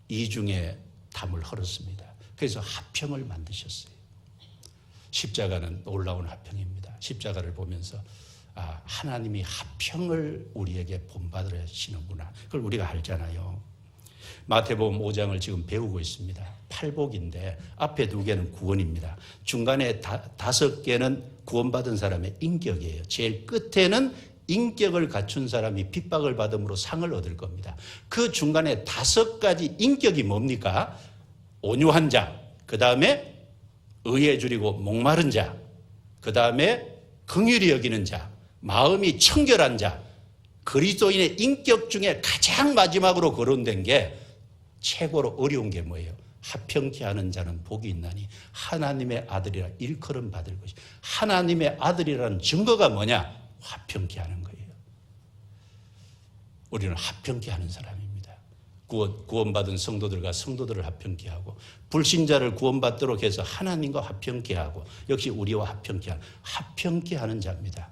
S1: 이중의 담을 헐었습니다. 그래서 화평을 만드셨어요. 십자가는 놀라운 화평입니다. 십자가를 보면서 하나님이 화평을 우리에게 본받으시는구나. 그걸 우리가 알잖아요. 마태복음 5장을 지금 배우고 있습니다. 팔복인데 앞에 2개는 구원입니다. 중간에 5개는 구원받은 사람의 인격이에요. 제일 끝에는 인격을 갖춘 사람이 핍박을 받음으로 상을 얻을 겁니다. 그 중간에 5가지 인격이 뭡니까? 온유한 자, 그 다음에 의에 줄이고 목마른 자, 그 다음에 긍휼히 여기는 자, 마음이 청결한 자. 그리스도인의 인격 중에 가장 마지막으로 거론된 게 최고로 어려운 게 뭐예요? 화평케 하는 자는 복이 있나니 하나님의 아들이라 일컬음 받을 것이. 하나님의 아들이라는 증거가 뭐냐? 화평케 하는 거예요. 우리는 화평케 하는 사람입니다. 구원받은 성도들과 성도들을 화평케 하고 불신자를 구원받도록 해서 하나님과 화평케 하고 역시 우리와 화평케 하는 자입니다.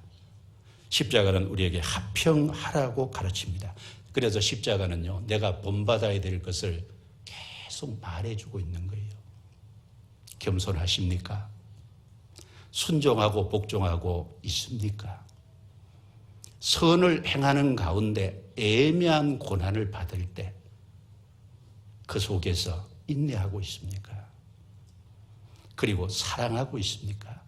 S1: 십자가는 우리에게 화평하라고 가르칩니다. 그래서 십자가는요, 내가 본받아야 될 것을 계속 말해주고 있는 거예요. 겸손하십니까? 순종하고 복종하고 있습니까? 선을 행하는 가운데 애매한 고난을 받을 때 그 속에서 인내하고 있습니까? 그리고 사랑하고 있습니까?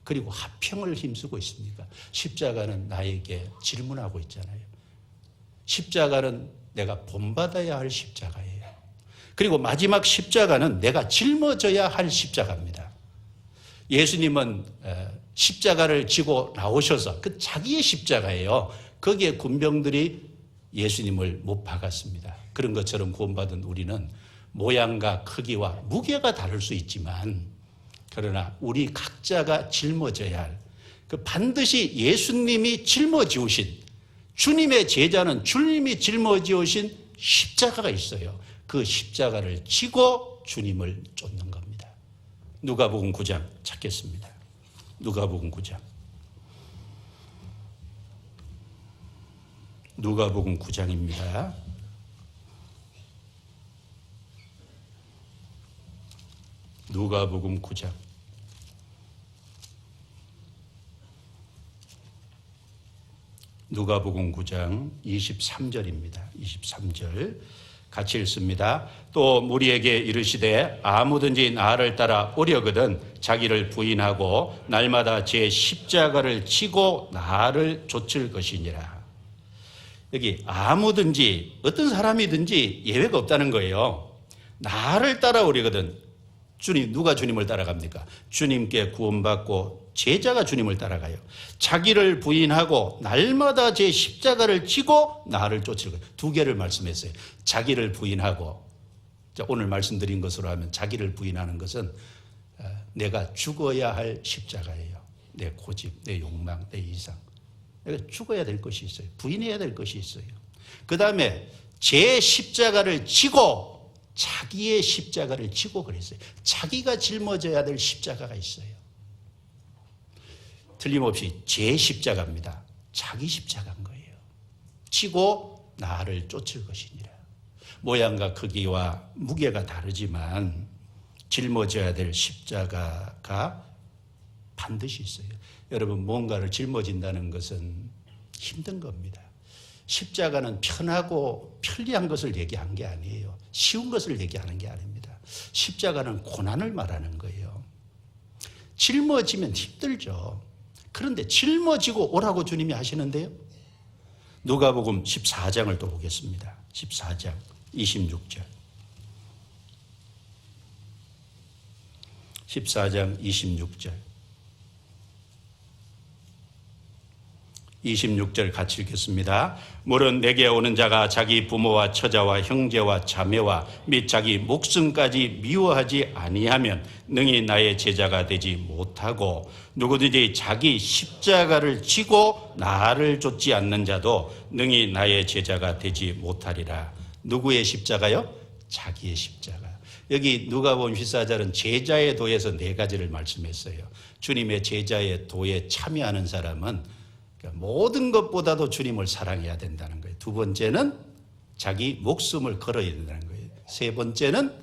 S1: 그리고 화평을 힘쓰고 있습니까? 십자가는 나에게 질문하고 있잖아요. 십자가는 내가 본받아야 할 십자가예요. 그리고 마지막 십자가는 내가 짊어져야 할 십자가입니다. 예수님은 십자가를 지고 나오셔서 그 자기의 십자가예요. 거기에 군병들이 예수님을 못 박았습니다. 그런 것처럼 구원받은 우리는 모양과 크기와 무게가 다를 수 있지만 그러나 우리 각자가 짊어져야 할 그 반드시 예수님이 짊어지우신 주님의 제자는 주님이 짊어지우신 십자가가 있어요. 그 십자가를 지고 주님을 쫓는 겁니다. 누가복음 9장 찾겠습니다. 누가복음 9장. 누가복음 9장입니다. 누가복음 9장. 누가복음 9장 23절입니다. 23절 같이 읽습니다. 또 무리에게 이르시되 아무든지 나를 따라 오려거든 자기를 부인하고 날마다 제 십자가를 지고 나를 좇을 것이니라. 여기 아무든지 어떤 사람이든지 예외가 없다는 거예요. 나를 따라오려거든. 주님, 누가 주님을 따라갑니까? 주님께 구원받고 제자가 주님을 따라가요. 자기를 부인하고 날마다 제 십자가를 지고 나를 쫓을 거예요. 2개를 말씀했어요. 자기를 부인하고, 오늘 말씀드린 것으로 하면 자기를 부인하는 것은 내가 죽어야 할 십자가예요. 내 고집, 내 욕망, 내 이상. 내가 죽어야 될 것이 있어요. 부인해야 될 것이 있어요. 그 다음에 제 십자가를 지고 자기의 십자가를 지고 그랬어요. 자기가 짊어져야 될 십자가가 있어요. 틀림없이 제 십자가입니다. 자기 십자가인 거예요. 지고 나를 쫓을 것이니라. 모양과 크기와 무게가 다르지만 짊어져야 될 십자가가 반드시 있어요. 여러분, 뭔가를 짊어진다는 것은 힘든 겁니다. 십자가는 편하고 편리한 것을 얘기한 게 아니에요. 쉬운 것을 얘기하는 게 아닙니다. 십자가는 고난을 말하는 거예요. 짊어지면 힘들죠. 그런데 짊어지고 오라고 주님이 하시는데요. 누가복음 14장을 또 보겠습니다. 14장 26절. 14장 26절. 26절 같이 읽겠습니다. 물은 내게 오는 자가 자기 부모와 처자와 형제와 자매와 및 자기 목숨까지 미워하지 아니하면 능히 나의 제자가 되지 못하고, 누구든지 자기 십자가를 지고 나를 쫓지 않는 자도 능히 나의 제자가 되지 못하리라. 누구의 십자가요? 자기의 십자가. 여기 누가복음 14절은 제자의 도에서 네 가지를 말씀했어요. 주님의 제자의 도에 참여하는 사람은 모든 것보다도 주님을 사랑해야 된다는 거예요. 두 번째는 자기 목숨을 걸어야 된다는 거예요. 세 번째는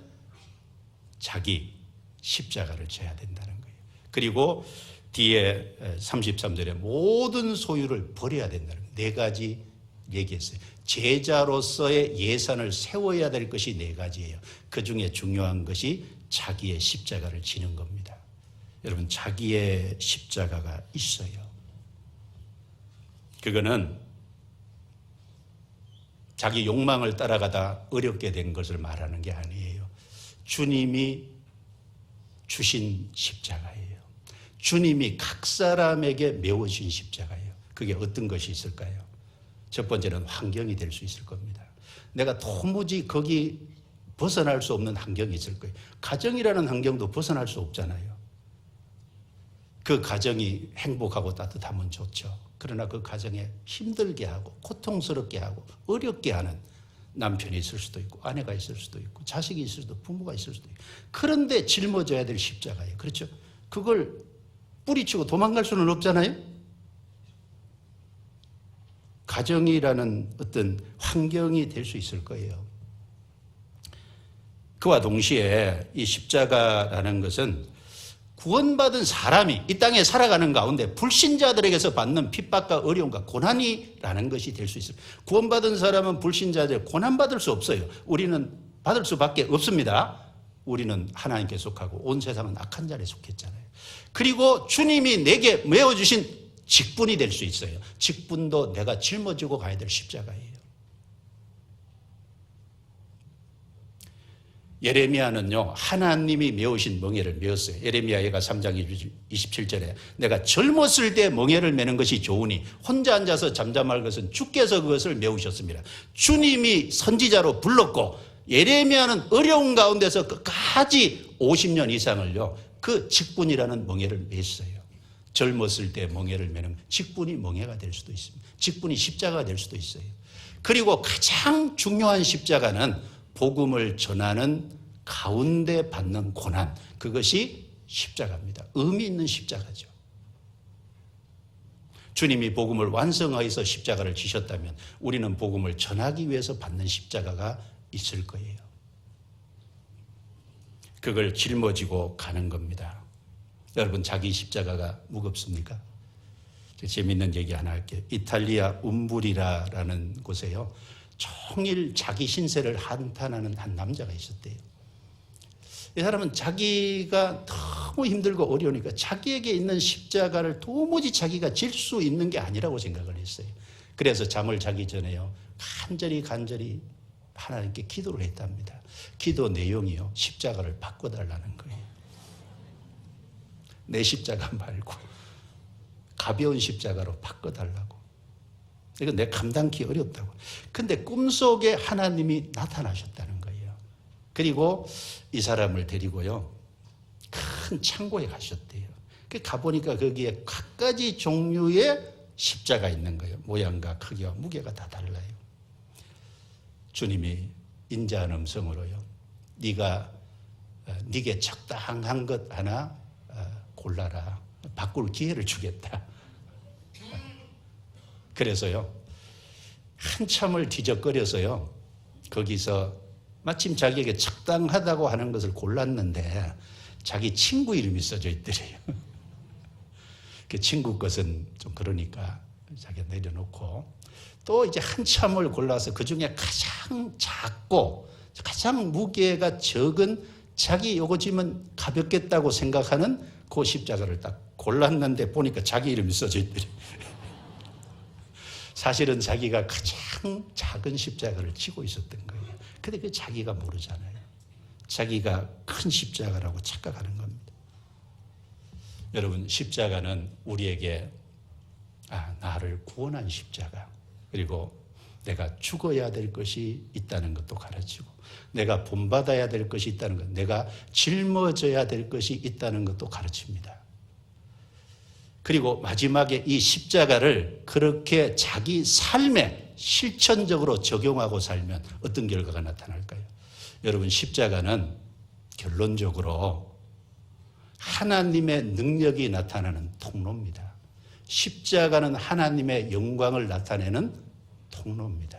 S1: 자기 십자가를 져야 된다는 거예요. 그리고 뒤에 33절에 모든 소유를 버려야 된다는 거예요. 네 가지 얘기했어요. 제자로서의 예산을 세워야 될 것이 네 가지예요. 그 중에 중요한 것이 자기의 십자가를 지는 겁니다. 여러분, 자기의 십자가가 있어요. 그거는 자기 욕망을 따라가다 어렵게 된 것을 말하는 게 아니에요. 주님이 주신 십자가예요. 주님이 각 사람에게 메워주신 십자가예요. 그게 어떤 것이 있을까요? 첫 번째는 환경이 될 수 있을 겁니다. 내가 도무지 거기 벗어날 수 없는 환경이 있을 거예요. 가정이라는 환경도 벗어날 수 없잖아요. 그 가정이 행복하고 따뜻하면 좋죠. 그러나 그 가정에 힘들게 하고 고통스럽게 하고 어렵게 하는 남편이 있을 수도 있고 아내가 있을 수도 있고 자식이 있을 수도 있고 부모가 있을 수도 있고, 그런데 짊어져야 될 십자가예요. 그렇죠? 그걸 뿌리치고 도망갈 수는 없잖아요. 가정이라는 어떤 환경이 될 수 있을 거예요. 그와 동시에 이 십자가라는 것은 구원받은 사람이 이 땅에 살아가는 가운데 불신자들에게서 받는 핍박과 어려움과 고난이라는 것이 될 수 있어요. 구원받은 사람은 불신자들 고난받을 수 없어요. 우리는 받을 수밖에 없습니다. 우리는 하나님께 속하고 온 세상은 악한 자리에 속했잖아요. 그리고 주님이 내게 메워주신 직분이 될 수 있어요. 직분도 내가 짊어지고 가야 될 십자가예요. 예레미야는요, 하나님이 메우신 멍에를 메었어요. 예레미야가 3장 27절에 내가 젊었을 때 멍에를 메는 것이 좋으니 혼자 앉아서 잠잠할 것은 주께서 그것을 메우셨습니다. 주님이 선지자로 불렀고 예레미야는 어려운 가운데서 끝까지 50년 이상을요, 그 직분이라는 멍에를 맸어요. 젊었을 때 멍에를 메는 직분이 멍에가 될 수도 있습니다. 직분이 십자가가 될 수도 있어요. 그리고 가장 중요한 십자가는 복음을 전하는 가운데 받는 고난, 그것이 십자가입니다. 의미 있는 십자가죠. 주님이 복음을 완성하기 위해서 십자가를 지셨다면 우리는 복음을 전하기 위해서 받는 십자가가 있을 거예요. 그걸 짊어지고 가는 겁니다. 여러분, 자기 십자가가 무겁습니까? 재미있는 얘기 하나 할게요. 이탈리아 움브리라라는 곳에요, 종일 자기 신세를 한탄하는 한 남자가 있었대요. 이 사람은 자기가 너무 힘들고 어려우니까 자기에게 있는 십자가를 도무지 자기가 질 수 있는 게 아니라고 생각을 했어요. 그래서 잠을 자기 전에요, 간절히 하나님께 기도를 했답니다. 기도 내용이요, 십자가를 바꿔달라는 거예요. 내 십자가 말고 가벼운 십자가로 바꿔달라고. 이거 내 감당기 어렵다고. 근데 꿈속에 하나님이 나타나셨다는 거예요. 그리고 이 사람을 데리고요, 큰 창고에 가셨대요. 가보니까 거기에 각가지 종류의 십자가 있는 거예요. 모양과 크기와 무게가 다 달라요. 주님이 인자한 음성으로요, 네가 네게 적당한 것 하나 골라라. 바꿀 기회를 주겠다. 그래서요, 한참을 뒤적거려서요, 거기서 마침 자기에게 적당하다고 하는 것을 골랐는데 자기 친구 이름이 써져 있더래요. 그 친구 것은 좀 그러니까 자기가 내려놓고 또 이제 한참을 골라서 그 중에 가장 작고 가장 무게가 적은 자기 요거 지면 가볍겠다고 생각하는 그 십자가를 딱 골랐는데 보니까 자기 이름이 써져 있더래요. 사실은 자기가 가장 작은 십자가를 지고 있었던 거예요. 근데 그 자기가 모르잖아요. 자기가 큰 십자가라고 착각하는 겁니다. 여러분, 십자가는 우리에게 나를 구원한 십자가, 그리고 내가 죽어야 될 것이 있다는 것도 가르치고, 내가 본받아야 될 것이 있다는 것, 내가 짊어져야 될 것이 있다는 것도 가르칩니다. 그리고 마지막에 이 십자가를 그렇게 자기 삶에 실천적으로 적용하고 살면 어떤 결과가 나타날까요? 여러분, 십자가는 결론적으로 하나님의 능력이 나타나는 통로입니다. 십자가는 하나님의 영광을 나타내는 통로입니다.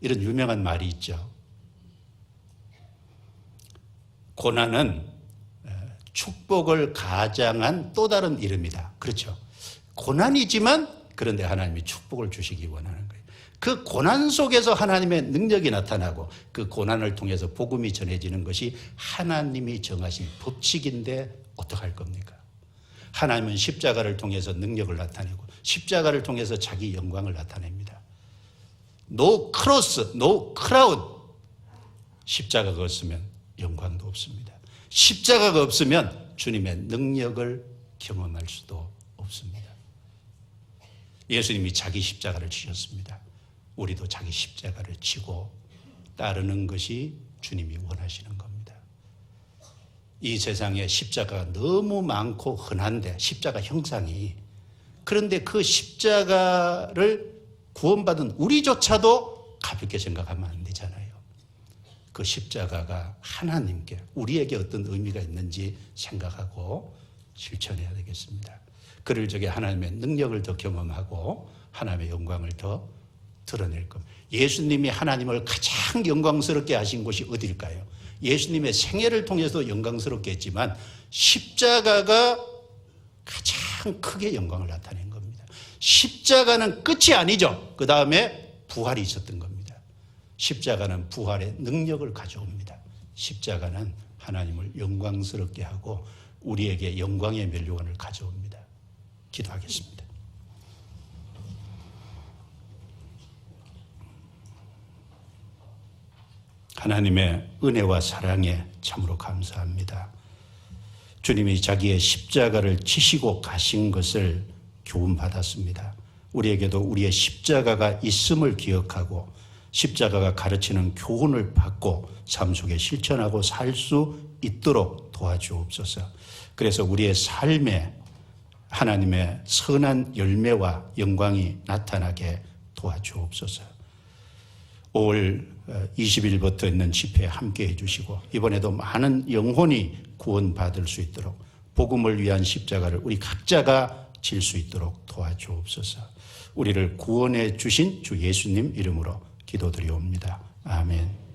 S1: 이런 유명한 말이 있죠. 고난은 축복을 가장한 또 다른 이름이다. 그렇죠. 고난이지만 그런데 하나님이 축복을 주시기 원하는 거예요. 그 고난 속에서 하나님의 능력이 나타나고 그 고난을 통해서 복음이 전해지는 것이 하나님이 정하신 법칙인데 어떡할 겁니까? 하나님은 십자가를 통해서 능력을 나타내고 십자가를 통해서 자기 영광을 나타냅니다. No cross, no crown. 십자가가 없으면 영광도 없습니다. 십자가가 없으면 주님의 능력을 경험할 수도 없습니다. 예수님이 자기 십자가를 지셨습니다. 우리도 자기 십자가를 지고 따르는 것이 주님이 원하시는 겁니다. 이 세상에 십자가가 너무 많고 흔한데, 십자가 형상이, 그런데 그 십자가를 구원받은 우리조차도 가볍게 생각하면 안 되잖아요. 그 십자가가 하나님께, 우리에게 어떤 의미가 있는지 생각하고 실천해야 되겠습니다. 그를 적에 하나님의 능력을 더 경험하고 하나님의 영광을 더 드러낼 겁니다. 예수님이 하나님을 가장 영광스럽게 하신 곳이 어디일까요? 예수님의 생애를 통해서 영광스럽게 했지만 십자가가 가장 크게 영광을 나타낸 겁니다. 십자가는 끝이 아니죠. 그 다음에 부활이 있었던 겁니다. 십자가는 부활의 능력을 가져옵니다. 십자가는 하나님을 영광스럽게 하고 우리에게 영광의 면류관을 가져옵니다. 기도하겠습니다. 하나님의 은혜와 사랑에 참으로 감사합니다. 주님이 자기의 십자가를 지시고 가신 것을 교훈받았습니다. 우리에게도 우리의 십자가가 있음을 기억하고 십자가가 가르치는 교훈을 받고 삶 속에 실천하고 살 수 있도록 도와주옵소서. 그래서 우리의 삶에 하나님의 선한 열매와 영광이 나타나게 도와주옵소서. 5월 20일부터 있는 집회에 함께해 주시고 이번에도 많은 영혼이 구원받을 수 있도록 복음을 위한 십자가를 우리 각자가 질 수 있도록 도와주옵소서. 우리를 구원해 주신 주 예수님 이름으로 기도드리옵니다. 아멘.